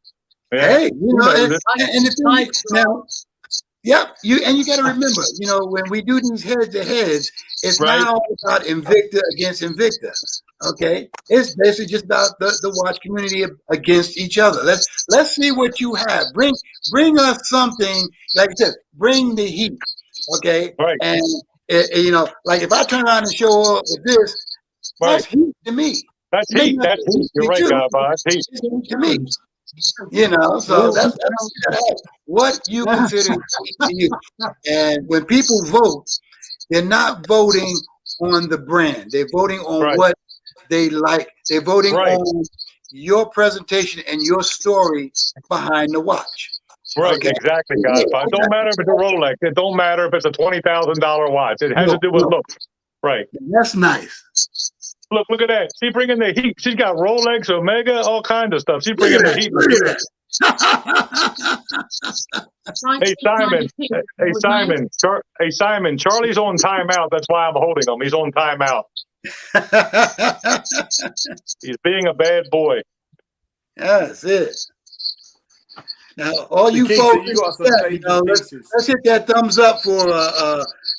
Yeah. Hey, and the thing now, you got to remember, when we do these head-to-heads, it's not all about Invicta against Invicta. Okay, it's basically just about the watch community against each other. Let's see what you have. Bring us something, like I said, bring the heat. Okay, and like if I turn around and show up with this, that's heat to me. That's heat. That's heat. You're right, Godfather. That's heat to me. So that's what you consider heat to you. And when people vote, they're not voting on the brand. They're voting on what they like. They're voting on your presentation and your story behind the watch. Right, exactly, Godfather. It don't matter if it's a Rolex. It don't matter if it's a $20,000 watch. It has to do with looks. Right. That's nice. Look at that. She's bringing the heat. She's got Rolex, Omega, all kinds of stuff. She's bringing the heat. Hey, Simon. Charlie's on timeout. That's why I'm holding him. He's on timeout. He's being a bad boy. That's it. Now, all you folks, let's hit that thumbs up for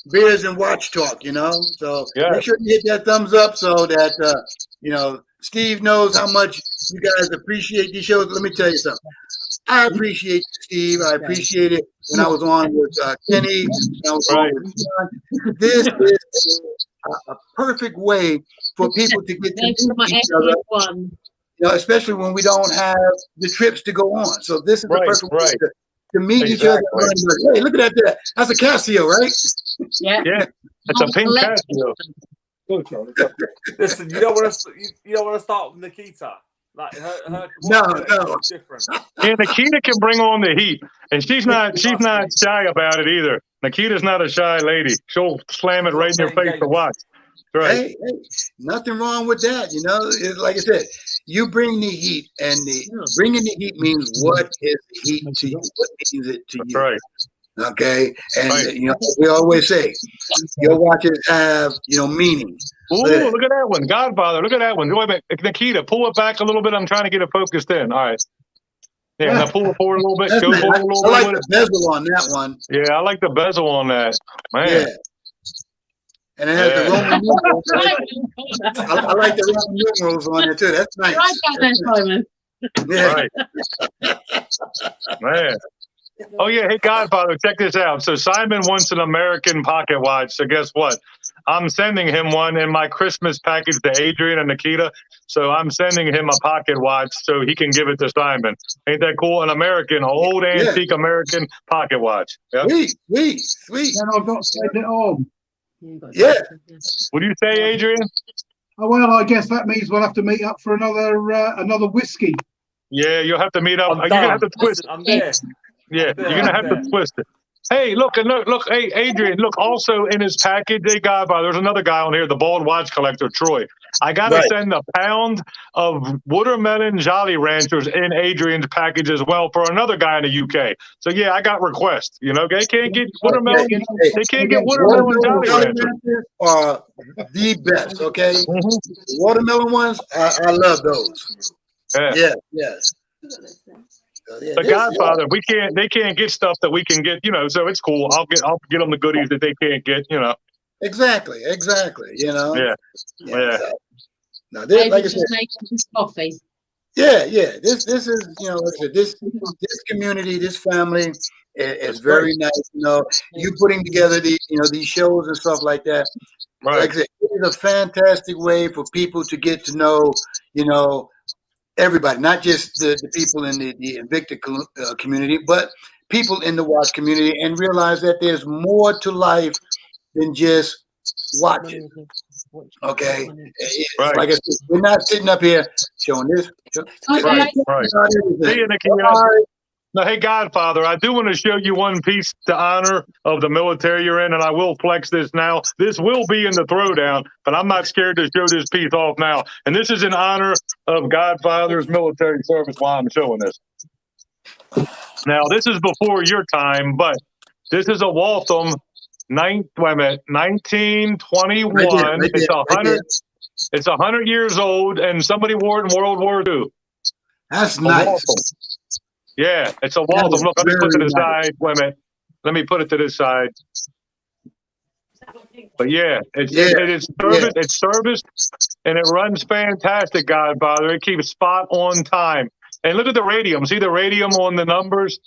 Beers and Watch Talk, So make sure you hit that thumbs up so that, Steve knows how much you guys appreciate these shows. Let me tell you something. I appreciate you, Steve. I appreciate it when I was on with Kenny. This is a perfect way for people to get to meet each other. Especially when we don't have the trips to go on. So this is the perfect way to meet each other. Hey, look at that. That's a Casio, right? Yeah. It's a pink Casio. Listen, you don't want to start with Nikita. Like her no. Different. Yeah, Nikita can bring on the heat, and she's not shy about it either. Nikita's not a shy lady. She'll slam it right in your face to watch. Right. Hey, nothing wrong with that. It's like I said, you bring the heat, and bringing the heat means what is the heat to you? What means it to you? Right. Okay, and we always say your watches have meaning. Ooh, look at that one, Godfather. Look at that one. Wait a minute. Nikita, pull it back a little bit. I'm trying to get it focused in. All right. Yeah, now pull it forward a little bit. Go forward a little bit. I like the bezel on that one. Yeah, I like the bezel on that. Man. Yeah. And it has the Roman numerals. I like the Roman numerals on it too. That's nice. Right, Yeah. Man. Oh, yeah. Hey, Godfather, check this out. So Simon wants an American pocket watch. So guess what? I'm sending him one in my Christmas package to Adrian and Nikita. So I'm sending him a pocket watch so he can give it to Simon. Ain't that cool? An old antique American pocket watch. Yep. Sweet. Then I've got to send it on. Yeah. What do you say, Adrian? Oh, well, I guess that means we'll have to meet up for another whiskey. Yeah, you'll have to meet up. You're going to have to twist. I'm there. Yeah, you're going to have to twist it. Hey, look, and look, hey, Adrian, look, also in his package, they got, there's another guy on here, the bald watch collector, Troy. I got to Right. send a pound of watermelon Jolly Ranchers in Adrian's package as well for another guy in the UK. So, yeah, I got requests. You know, they can't get watermelon. Hey, They can't get watermelon Jolly Ranchers. Ranchers are the best, okay? Mhm. Watermelon ones, I love those. Yeah. Yeah, yes. Yeah, The Godfather, they can't get stuff that we can get, you know, so it's cool. I'll get them the goodies that they can't get, you know. Exactly, you know. Yeah. Yeah. So, now, this, like I said, just making his coffee. yeah. This is, you know, like I said, this community, this family is very nice. You know, you putting together these shows and stuff like that. Right. Like I said, it is a fantastic way for people to get to know, you know, everybody, not just the people in the Invicta community, but people in the watch community, and realize that there's more to life than just watching. Okay, Right. like I said, we're not sitting up here showing this. Right. See you, Nikita. Now, hey, Godfather, I do want to show you one piece to honor of the military you're in, and I will flex this now. This will be in the throwdown, but I'm not scared to show this piece off now. And this is in honor of Godfather's military service while I'm showing this. Now, this is before your time, but this is a Waltham 1921. Right there. It's 100 years old, and somebody wore it in World War II. That's nice. Waltham. Yeah, it's a Waltham. Look, let me put it to the side. Wait a minute. Let me put it to this side. But yeah, it's service. It's serviced, and it runs fantastic, Godfather. It keeps spot on time. And look at the radium. See the radium on the numbers?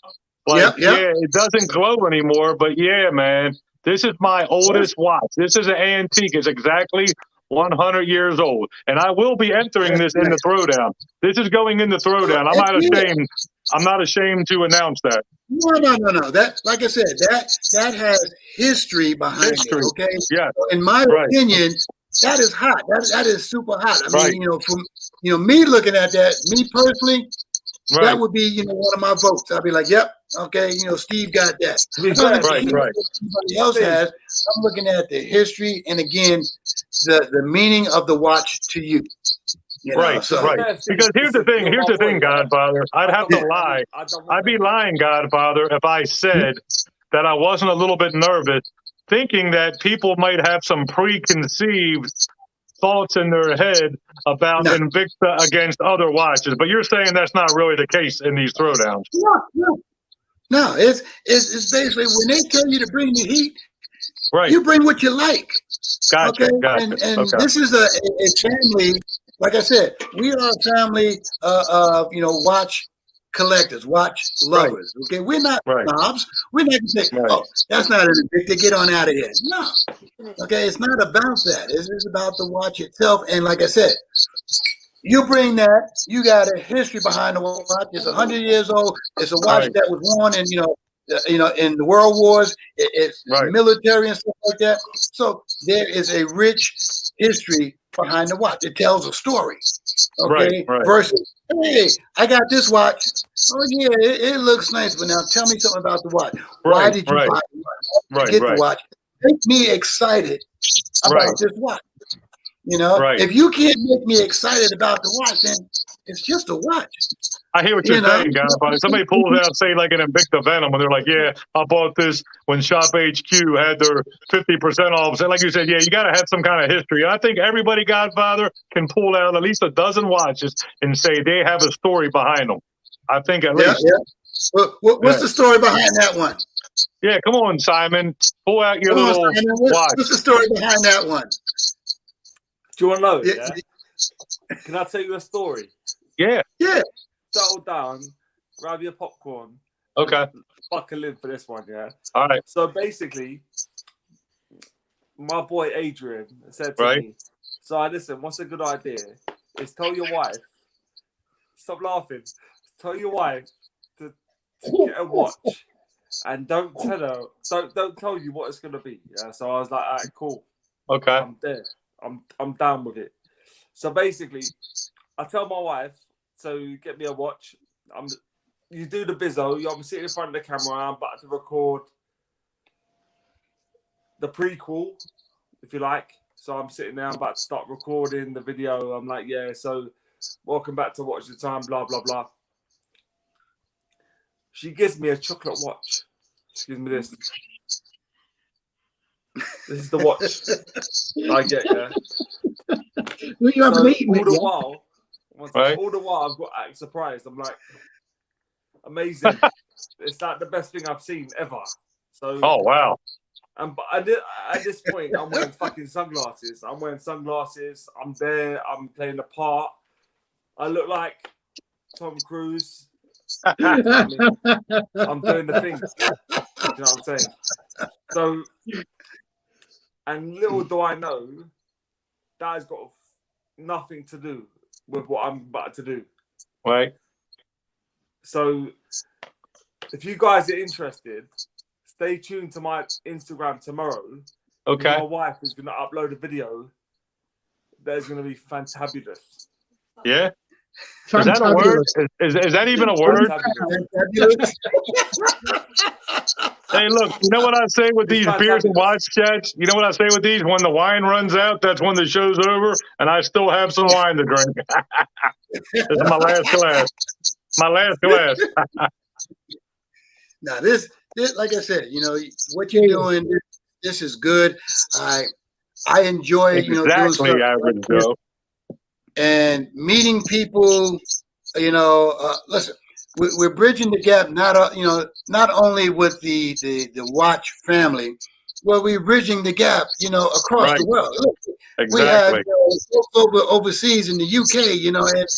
Like, yeah, it doesn't glow anymore. But yeah, man, this is my oldest watch. This is an antique. It's exactly 100 years old, and I will be entering this in the throwdown. This is going in the throwdown. I'm not ashamed. I'm not ashamed to announce that. No. That, like I said, that has history behind it. Okay. Yeah. In my opinion, that is hot. That is super hot. I mean, you know, from me looking at that, me personally, that would be one of my votes. I'd be like, yep, okay, Steve got that. Right. Somebody else has. I'm looking at the history and again the meaning of the watch to you. Because here's the thing, Godfather. I'd have to lie. I'd be lying, Godfather, if I said that I wasn't a little bit nervous, thinking that people might have some preconceived thoughts in their head about Invicta against other watches. But you're saying that's not really the case in these throwdowns. No, it's basically when they tell you to bring the heat, you bring what you like. Gotcha. And this is a family. Like I said, we are a family of watch collectors, watch lovers. Okay, we're not snobs. We're not gonna say, "Oh, that's not an Invicta. Get on out of here." No. Okay, it's not about that. It's about the watch itself. And like I said, you bring that. You got a history behind the watch. It's 100 years old. It's a watch that was worn in in the World Wars. It's military and stuff like that. So there is a rich history behind the watch. It tells a story. Okay. Versus, hey, I got this watch. Oh yeah, it looks nice, but now tell me something about the watch. Why did you buy the watch? Get the watch. Make me excited about this watch. If you can't make me excited about the watch, then it's just a watch. I hear what you're saying, guys. Somebody pulls out, say, like an Invicta Venom, and they're like, "Yeah, I bought this when Shop HQ had their 50% off." So, like you said, you got to have some kind of history. And I think everybody, Godfather, can pull out at least a dozen watches and say they have a story behind them. I think at least. Yeah. What's the story behind that one? Yeah, come on, Simon. Pull out your little watch. What's the story behind that one? Do you want to know? Yeah. Can I tell you a story? Yeah. Settle down, grab your popcorn. Okay. Buckle in for this one, yeah? All right. So basically, my boy Adrian said to me, so listen, what's a good idea? Is tell your wife, stop laughing, tell your wife to get a watch and don't tell her, don't tell you what it's going to be. Yeah. So I was like, all right, cool. Okay. I'm there. I'm down with it. So basically, I tell my wife, so get me a watch. You do the bizzo. I'm sitting in front of the camera. I'm about to record. the prequel, if you like. So I'm sitting there, I'm about to start recording the video. I'm like, yeah, so welcome back to Watch the Time, blah, blah, blah. She gives me a chocolate watch. She gives me this. This is the watch I get, yeah. Well, you haven't eaten it yet. All the while, I've got surprised. I'm like, amazing. It's like the best thing I've seen ever. So, Oh, wow. But at this point, I'm wearing fucking sunglasses. I'm there. I'm playing the part. I look like Tom Cruise. I'm doing the thing. You know what I'm saying? So, and little do I know, that has got nothing to do with what I'm about to do. Right. So, if you guys are interested, stay tuned to my Instagram tomorrow. Okay. My wife is going to upload a video that is going to be fantabulous. Yeah. Is that a word? Is that even a word? Hey, look, you know what I say with these beers and watch chats? You know what I say with these? When the wine runs out, that's when the show's over, and I still have some wine to drink. This is my last glass. My last glass. Now, this, like I said, you know, what you're doing, this is good. I enjoy, you know, doing stuff average, Joe. And meeting people. You know, listen, we're bridging the gap. Not only with the Watch family, well, we're bridging the gap. You know, across the world. Look, we have folks overseas in the UK. You know, and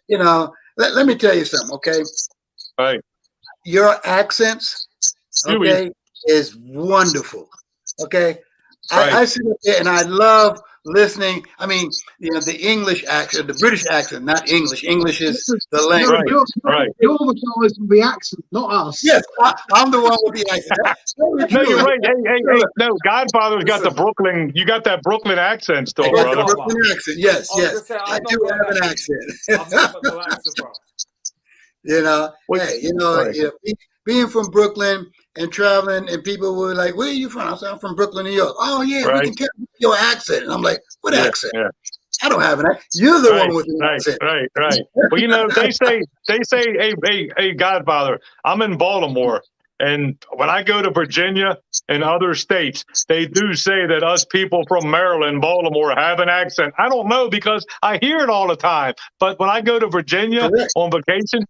you know, let me tell you something. Okay. Right. Your accents, okay, is wonderful. Okay. Right. I sit up there and I love listening. I mean, you know, the English accent, the British accent, not English. English is the language. You're the guys with the accent, not us. Yes, I'm the one with the accent. No, you're right. Hey, no, Godfather's got the Brooklyn. You got that Brooklyn accent still, brother. The Brooklyn accent, yes. I do have an accent. I've got no accent, bro. You know, hey, you know, being from Brooklyn and traveling, and people were like, "Where are you from?" I said, "I'm from Brooklyn, New York." "Oh yeah, we can tell your accent." And I'm like, "What accent?" Yeah. I don't have an accent. You're the one with the accent. Right. Well, you know, they say, hey, Godfather, I'm in Baltimore, and when I go to Virginia and other states, they do say that us people from Maryland, Baltimore, have an accent. I don't know because I hear it all the time. But when I go to Virginia on vacation,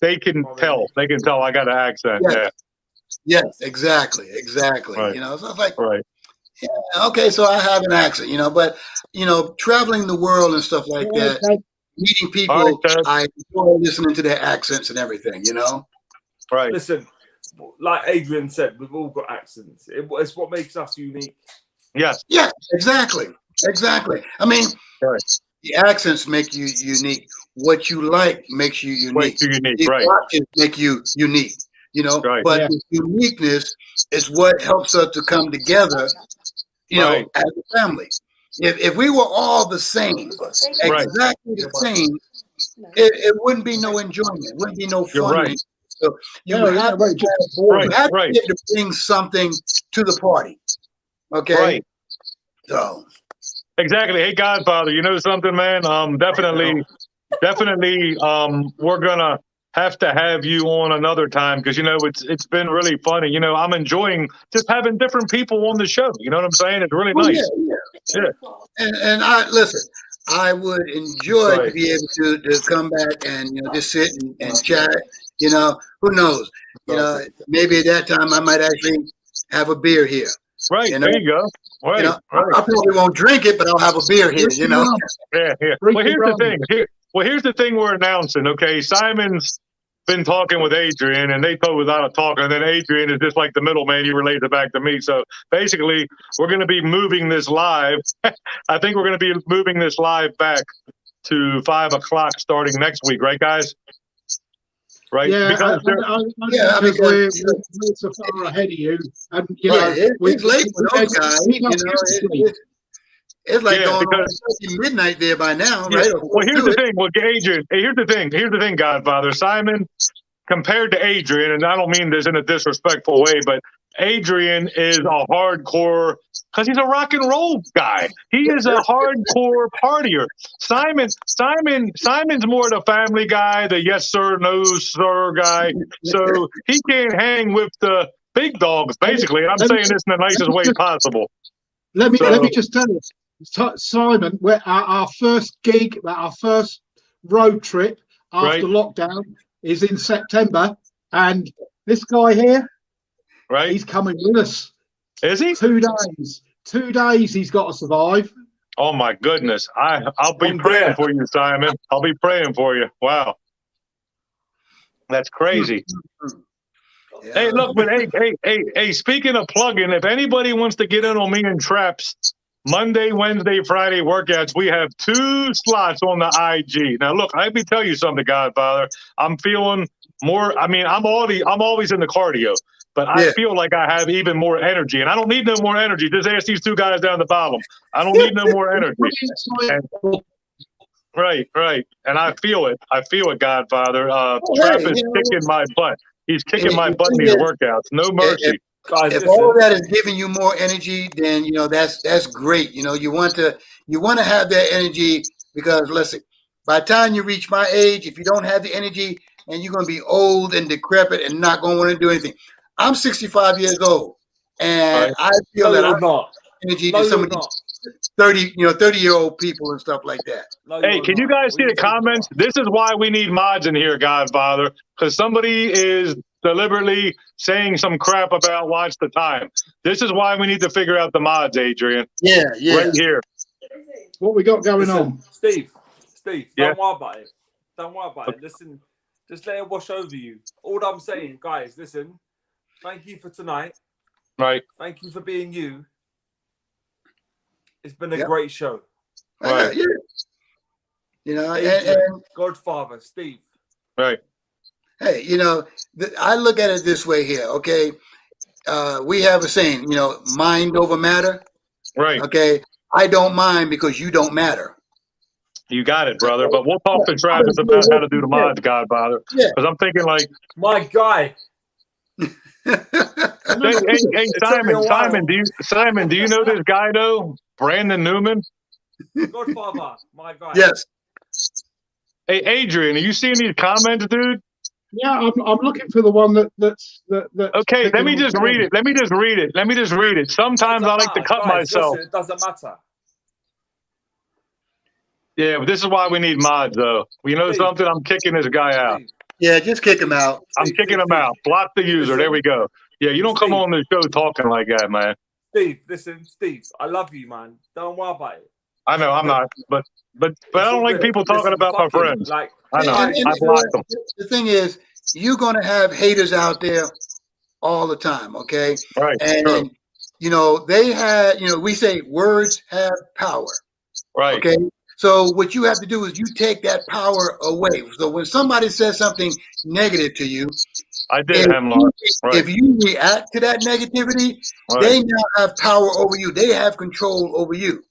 they can tell. They can tell I got an accent. Yes. Yeah. Yes, exactly. Right. You know, so I was like, yeah, okay, so I have an accent, you know, but you know, traveling the world and stuff like that, meeting people, I enjoy listening to their accents and everything, you know. Right. Listen, like Adrian said, we've all got accents. It's what makes us unique. Yes. Yeah, exactly. I mean, the accents make you unique. What you like makes you unique. The watches make you unique. You know, but the uniqueness is what helps us to come together, you know, as a family. If we were all the same, exactly the same, it wouldn't be no enjoyment. It wouldn't be no fun. So you have to be able to bring something to the party. Okay. Right. So. Exactly. Hey, Godfather, you know something, man? Definitely, we're gonna have to have you on another time because you know it's been really funny. You know, I'm enjoying just having different people on the show. You know what I'm saying? It's really nice. Yeah. And I listen. I would enjoy to be able to come back and you know just sit and chat. You know, who knows? You know, maybe at that time I might actually have a beer here. Right. You know? There you go. Right. You know, I probably won't drink it, but I'll have a beer here. You know. Yeah. Well, here's the thing. Here's the thing we're announcing. Okay, Simon's been talking with Adrian, and they talk without a talker. And then Adrian is just like the middleman. He relates it back to me. So basically, we're going to be moving this live. I think we're going to be moving this live back to 5 o'clock starting next week, right, guys? Right? Yeah, because we're so far ahead of you, and you know, it's late for those guys. You know, it's like going on midnight there by now, right? Well, here's the thing. Well, Adrian, here's the thing, Godfather. Simon, compared to Adrian, and I don't mean this in a disrespectful way, but Adrian is a hardcore, because he's a rock and roll guy. He is a hardcore partier. Simon's more the family guy, the yes sir, no sir guy. So he can't hang with the big dogs, basically. And I'm saying this in the nicest way possible. Let me just tell you, Simon, our first gig, our first road trip after lockdown is in September, and this guy here, he's coming with us. Is he? 2 days. 2 days he's got to survive. Oh my goodness! I'll be praying for you, Simon. I'll be praying for you. Wow, that's crazy. Yeah. Hey, look, but hey! Speaking of plugging, if anybody wants to get in on me and Traps, Monday, Wednesday, Friday workouts, we have 2 slots on the IG. Now, look, let me tell you something, Godfather. I'm feeling more. I mean, I'm always in the cardio, but I feel like I have even more energy, and I don't need no more energy. Just ask these 2 guys down the bottom. I don't need no more energy. Right. And I feel it. Godfather. Trap is kicking my butt. He's kicking my butt in these workouts. No mercy. If all of that is giving you more energy, then that's great. You want to have that energy, because listen, by the time you reach my age, if you don't have the energy, and you're going to be old and decrepit and not going to want to do anything. I'm 65 years old, and I feel that I'm not energy to some of these 30-year-old people and stuff like that. Hey, can you guys see the comments? This is why we need mods in here, Godfather, because somebody is deliberately saying some crap about watch the time. This is why we need to figure out the mods, Adrian. Yeah. Right here. What we got going on? Steve, don't worry about it. Don't worry about it. Listen, just let it wash over you. All I'm saying, guys, listen, thank you for tonight. Right. Thank you for being you. It's been a great show. Right. And Godfather, Steve. Right. Hey, I look at it this way here, okay? We have a saying, mind over matter. Right. Okay. I don't mind because you don't matter. You got it, brother. But we'll talk to Travis about how to do the mods, Godfather. Because I'm thinking like, my guy. hey, Simon, do you know this guy though? Brandon Newman? Godfather, my guy. Yes. Hey, Adrian, are you seeing these comments, dude? Yeah, I'm looking for the one that's okay, let me just read it. Sometimes I like to cut myself. Listen, it doesn't matter. Yeah, but this is why we need mods, though. You know something? I'm kicking this guy out. Yeah, just kick him out. I'm kicking him out. Block the user. There we go. Yeah, you don't come on the show talking like that, man. Steve, I love you, man. Don't worry about it. I know, I'm not, but I don't like people talking about my friends. Like, I know, I block them. The thing is, you're gonna have haters out there all the time, okay? Right. And they had, we say words have power. Right. Okay. So what you have to do is you take that power away. So when somebody says something negative to you, if you react to that negativity, they now have power over you. They have control over you.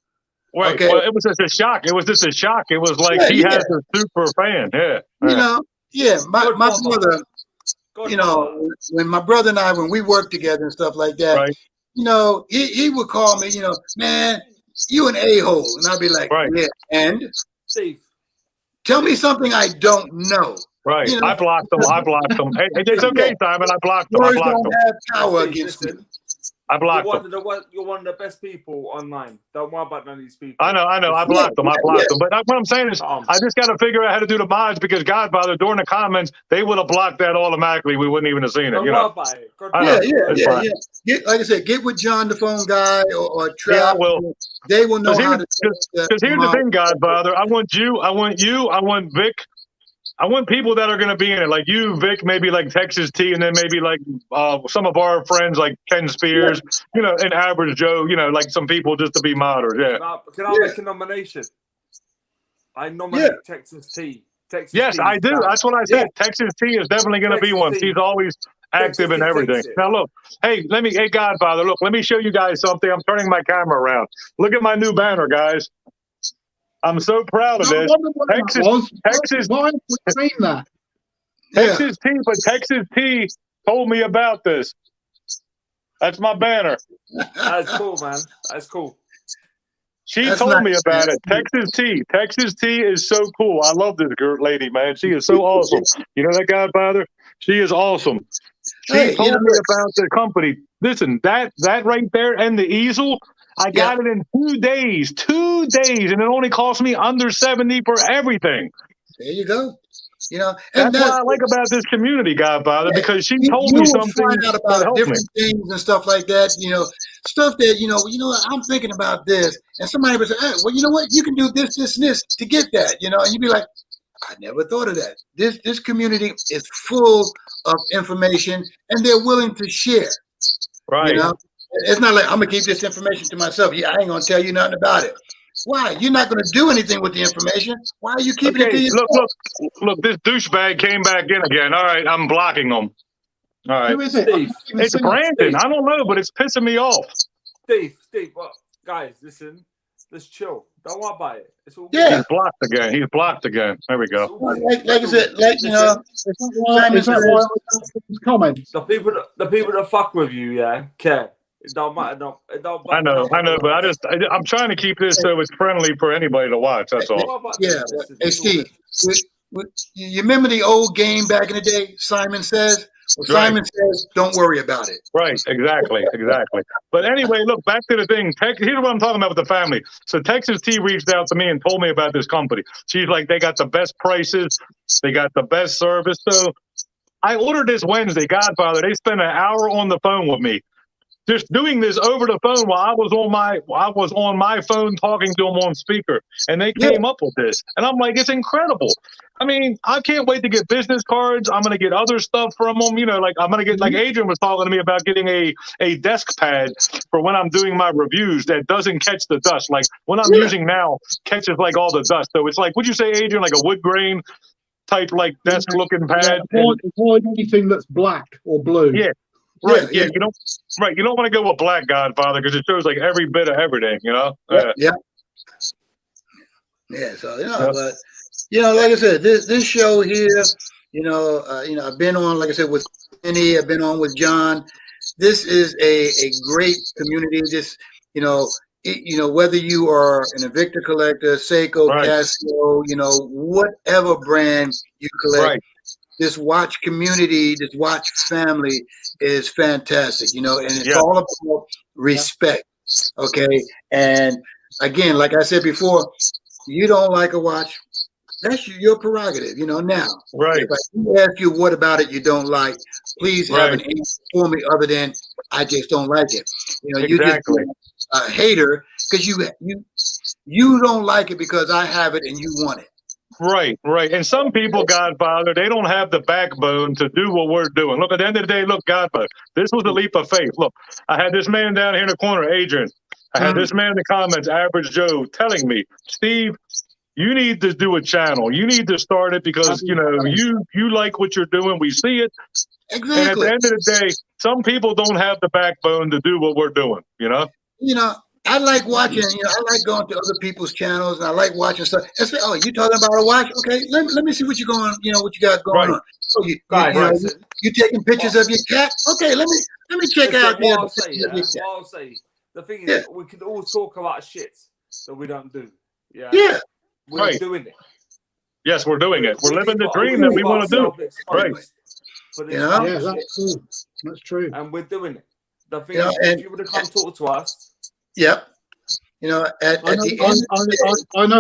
Right. Okay. Well, it was just a shock. It was like he has a super fan. Yeah. My brother, when my brother and I, when we worked together and stuff like that, he would call me, man, you an a-hole. And I'd be like, yeah, and Steve, tell me something I don't know. Right. I blocked them. Hey, it's okay, Simon. I blocked them. Words don't have power against me. I blocked them. You're one of the best people online. Don't worry about none of these people. I know. I blocked them. But what I'm saying is, I just got to figure out how to do the mods, because Godfather, during the comments, they would have blocked that automatically. We wouldn't even have seen it. Don't worry about it. Yeah. Like I said, get with John, the phone guy, or Trap. Yeah, I will. They will know how to. Because here's the thing, Godfather. I want you. I want Vic. I want people that are going to be in it, like you, Vic, maybe like Texas T, and then maybe like some of our friends like Ken Spears, and Average Joe, like some people just to be modders. Yeah. Can I make a nomination? I nominate Texas T. Yes, I do. That's what I said. Yeah. Texas T is definitely going to be one. She's always active in everything. Now look, hey, Godfather, look, let me show you guys something. I'm turning my camera around. Look at my new banner, guys. I'm so proud of this. Texas. Why have we seen that? Texas T, but Texas T told me about this. That's my banner. That's cool, man. That's cool. She That's told me nice, about man. it. Texas tea. Texas tea is so cool. I love this girl, lady, man. She is so awesome. You know that Godfather? She is awesome. She Hey, told you know, me about the company. Listen, that right there and the easel, I got it in 2 days. 2 days, and it only cost me under 70 for everything. there you go. You know, and That's what I like about this community, Godfather, because she told you me will something find out that about helped me. different things and stuff like that. You know, stuff that you know. I'm thinking about this, and somebody would say, "Hey, well, you know what? You can do this, this, and this to get that." You know, and you'd be like, "I never thought of that." This community is full of information, and they're willing to share. Right. You know, it's not like I'm gonna keep this information to myself. Yeah, I ain't gonna tell you nothing about it. Why? You're not gonna do anything with the information. Why are you keeping it to Okay, yourself? look, this douchebag came back in again. All right, I'm blocking him. All right. Who is it? I Steve. can't even It's see it. Brandon. Steve. I don't know, but it's pissing me off. Steve, well, guys, listen. Let's chill. Don't worry about it. It's all good. Yeah. He's blocked again. He's blocked again. There we It's go. all good. Like I said, like you know, Is that why I can't see his comments? The people that fuck with you, yeah, care. It don't matter. It don't I know, but I'm trying to keep this so it's friendly for anybody to watch. That's all. yeah. Hey, Steve, you remember the old game back in the day? Simon Says. Well, Simon says, "Don't worry about it." Right, exactly. But anyway, look, back to the thing. Here's what I'm talking about with the family. So Texas Tea reached out to me and told me about this company. She's like, they got the best prices, they got the best service. So I ordered this Wednesday, Godfather. They spent an hour on the phone with me, just doing this over the phone while I was on my phone talking to them on speaker, and they came up with this, and I'm like, it's incredible. I mean, I can't wait to get business cards. I'm gonna get other stuff from them. You know, like I'm gonna get, like Adrian was talking to me about getting a desk pad for when I'm doing my reviews that doesn't catch the dust. Like what I'm using now catches like all the dust. So it's like, would you say, Adrian, like a wood grain type like desk looking pad? Avoid anything that's black or blue. Yeah. Right, yeah. You don't want to go with black, Godfather, because it shows like every bit of everything, you know. Yeah. So but like I said, this show here, I've been on, like I said, with Penny, I've been on with John. This is a great community. Just whether you are an Invicta collector, Seiko, Casio, whatever brand you collect. This watch community, this watch family is fantastic, and it's all about respect. Okay. And again, like I said before, you don't like a watch, that's your prerogative, now. Right. If I ask you what about it you don't like, please have an answer for me other than I just don't like it. You just a hater because you don't like it because I have it and you want it. Right. And some people, Godfather, they don't have the backbone to do what we're doing. Look, at the end of the day, look, Godfather, this was a leap of faith. Look, I had this man down here in the corner, Adrian. I had this man in the comments, Average Joe, telling me, Steve, you need to do a channel. You need to start it because, you like what you're doing. We see it. Exactly. And at the end of the day, some people don't have the backbone to do what we're doing, I like watching, I like going to other people's channels and I like watching stuff. And say, oh, you talking about a watch? Okay, let me see what you're going, what you got going on. So you taking pictures of your cat? Okay, let me check out what I'll say. The thing is, we can all talk about shit that we don't do. Yeah. We're doing it. Yes, we're doing it. We're living the dream that we want to do. Right. That's true. That's true. And we're doing it. The thing is, if you would have come talk to us. Yep. I know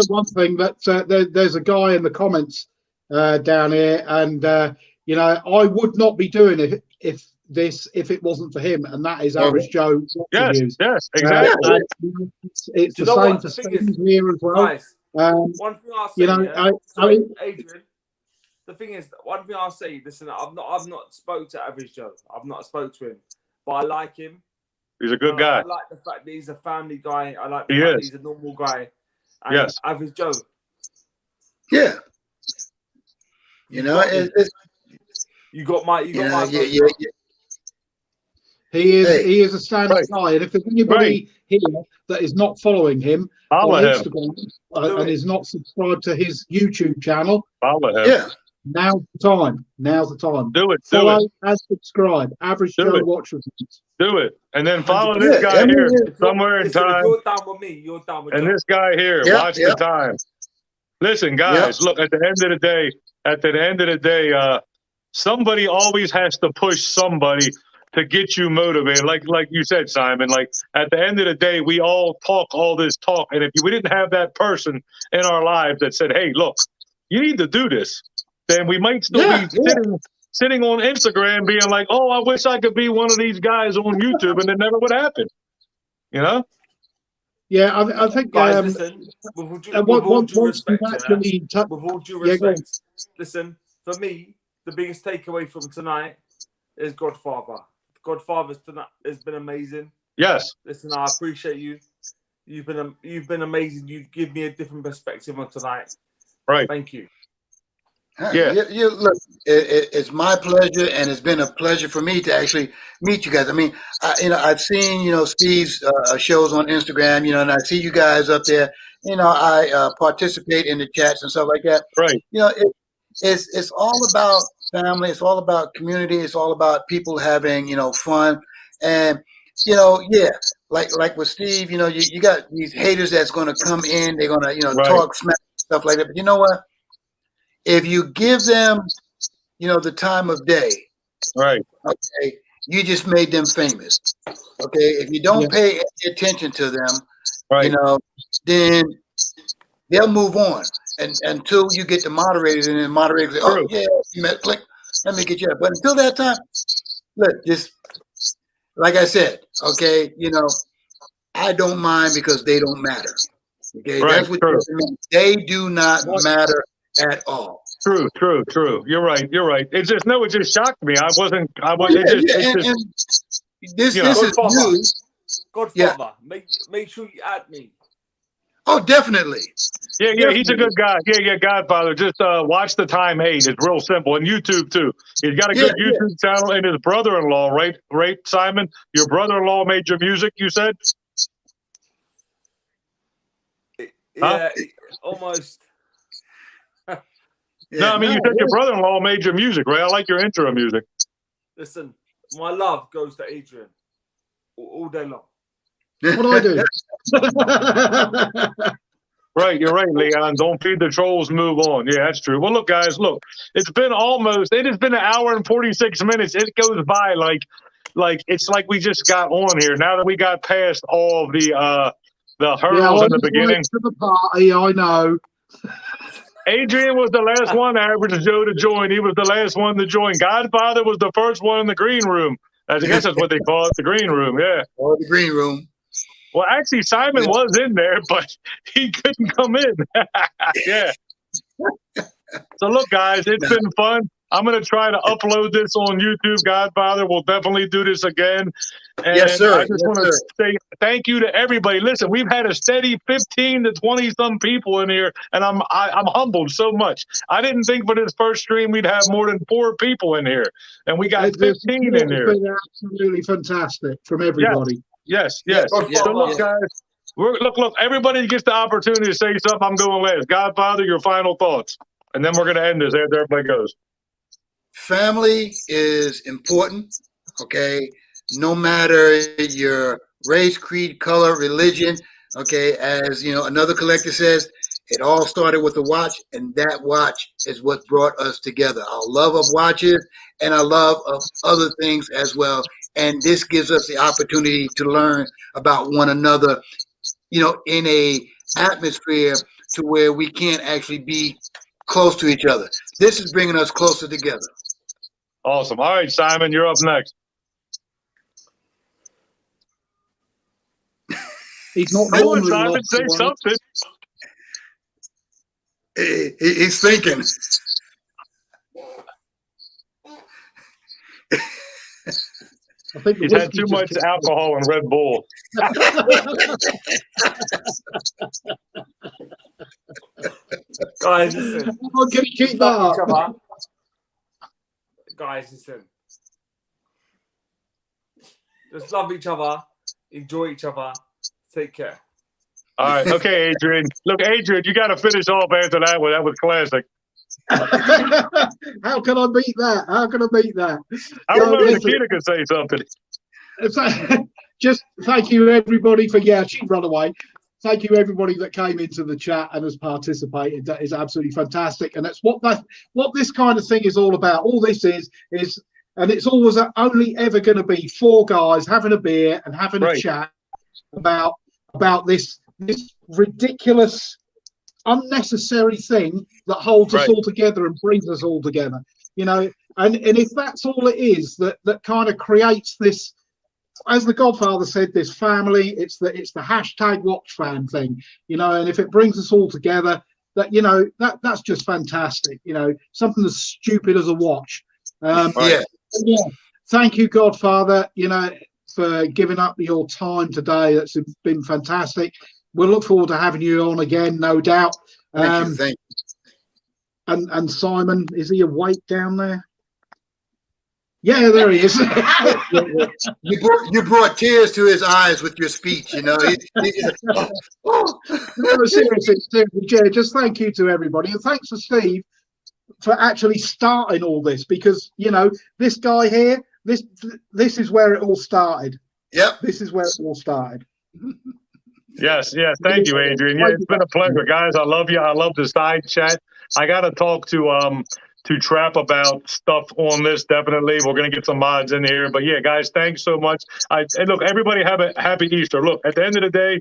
one thing that there's a guy in the comments down here, and I would not be doing it if it wasn't for him, and that is Average Joe. Yes, exactly. It's the same for Steve here as well. Guys, one thing I'll say, Adrian. The thing is, one thing I'll say. Listen, I've not spoke to Average Joe. I've not spoke to him, but I like him. He's a good guy. I like the fact that he's a family guy. I like the fact that he's a normal guy. And Average Joe. Yeah. You got my. He is a stand-up guy, and if there's anybody here that is not following him on Instagram and is not subscribed to his YouTube channel, follow him. Now's the time. Now's the time. Do it. Follow and subscribe. Average Do Joe it. Watch Reviews. Do it. And then follow 100%. this guy here, Somewhere in Listen, Time. if you're down with me, you're down with And John. this guy here, Yep, watch the time. Listen, guys, look, at the end of the day, somebody always has to push somebody to get you motivated. Like you said, Simon, like at the end of the day, we all talk all this talk. And if we didn't have that person in our lives that said, hey, look, you need to do this, then we might still be sitting on Instagram being like, oh, I wish I could be one of these guys on YouTube, and it never would happen. You know? Yeah, I think. Guys, listen, with all due respect, listen, for me, the biggest takeaway from tonight is Godfather. Godfather's tonight has been amazing. Yes. Listen, I appreciate you. You've been amazing. You've given me a different perspective on tonight. Right. Thank you. Yeah. You look, it's my pleasure, and it's been a pleasure for me to actually meet you guys. I mean, I've seen, Steve's shows on Instagram, and I see you guys up there. I participate in the chats and stuff like that. Right. It's all about family. It's all about community. It's all about people having, fun. And, like with Steve, you got these haters that's going to come in. They're going to, talk smack, stuff like that. But you know what? If you give them, the time of day, right? Okay, you just made them famous. Okay, if you don't pay any attention to them, right? Then they'll move on, and until you get the moderators, and then moderators say, "Oh yeah, click, let me get you up." But until that time, look, just like I said, okay, I don't mind because they don't matter. Okay, that's what they do not matter at all. True. You're right. It just shocked me. This is new. Godfather, make sure you add me. Oh, definitely. Yeah, he's a good guy. Yeah, Godfather. Just watch the time 8. It's real simple. And YouTube too. He's got a good YouTube channel, and his brother-in-law, right, Simon? Your brother-in-law made your music, you said? Yeah, almost. No, I mean, you said your brother-in-law made your music, right? I like your intro music. Listen, my love goes to Adrian all day long. What do I do? Right, you're right, Leon. Don't feed the trolls, move on. Yeah, that's true. Well, look, guys, it has been an hour and 46 minutes. It goes by like it's like we just got on here. Now that we got past all of the hurdles in the beginning. To the party, I know. Adrian was the last one, Average Joe, to join. He was the last one to join. Godfather was the first one in the green room. I guess that's what they call it, the green room, yeah. Or the green room. Well, actually, Simon was in there, but he couldn't come in. Yeah. So, look, guys, it's been fun. I'm going to try to upload this on YouTube, Godfather. We'll definitely do this again. And yes, sir. I just want to say thank you to everybody. Listen, we've had a steady 15 to 20-some people in here, and I'm humbled so much. I didn't think for this first stream we'd have more than 4 people in here, and we got 15 in here. It's been absolutely fantastic from everybody. Yes. So, look, guys, look, everybody gets the opportunity to say something. I'm going last. Godfather, your final thoughts, and then we're going to end this after everybody goes. Family is important, okay? No matter your race, creed, color, religion, okay? As another collector says, it all started with a watch, and that watch is what brought us together. Our love of watches and our love of other things as well. And this gives us the opportunity to learn about one another, in a atmosphere to where we can't actually be close to each other. This is bringing us closer together. Awesome. All right, Simon, you're up next. He's not Come on, Simon, say something. He's thinking. I think he's had too much alcohol and Red Bull. Guys, listen. Guys, listen. Just love each other, enjoy each other, take care. All right, okay, Adrian. Look, Adrian, you got to finish off after that one. That was classic. How can I beat that? How can I beat that? I So, remember listen, Nikita could say something. just thank you everybody for she run away. Thank you everybody that came into the chat and has participated. That is absolutely fantastic, and that's what this kind of thing is all about. All this is, and it's always only ever going to be four guys having a beer and having a chat about this ridiculous, unnecessary thing that holds us all together and brings us all together. You know, and if that's all it is that kind of creates this, as the Godfather said, this family, it's the hashtag watch fan thing, you know, and if it brings us all together, that, you know, that's just fantastic, you know, something as stupid as a watch. Yeah. Thank you, Godfather, you know, for giving up your time today. That's been fantastic. We'll look forward to having you on again, no doubt. Thank you. And Simon, is he awake down there? Yeah, there he is. You brought tears to his eyes with your speech, you know. No, seriously, Jay, just thank you to everybody, and thanks to Steve for actually starting all this, because, you know, this guy here, this is where it all started. Yep. This is where it all started. Yes. Thank you, Adrian. Yeah, it's been a pleasure, guys. I love you. I love the side chat. I got to talk to Trap about stuff on this. Definitely, we're gonna get some mods in here. But yeah, guys, thanks so much. And look, everybody have a happy Easter. Look, at the end of the day,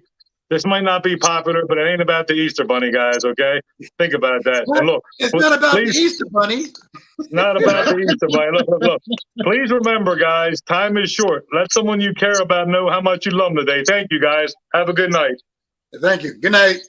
this might not be popular, but it ain't about the Easter Bunny, guys. Okay, think about that. And look, it's not about the Easter Bunny. Not about the Easter Bunny. Look. Please remember, guys, time is short. Let someone you care about know how much you love them today. Thank you, guys. Have a good night. Thank you. Good night.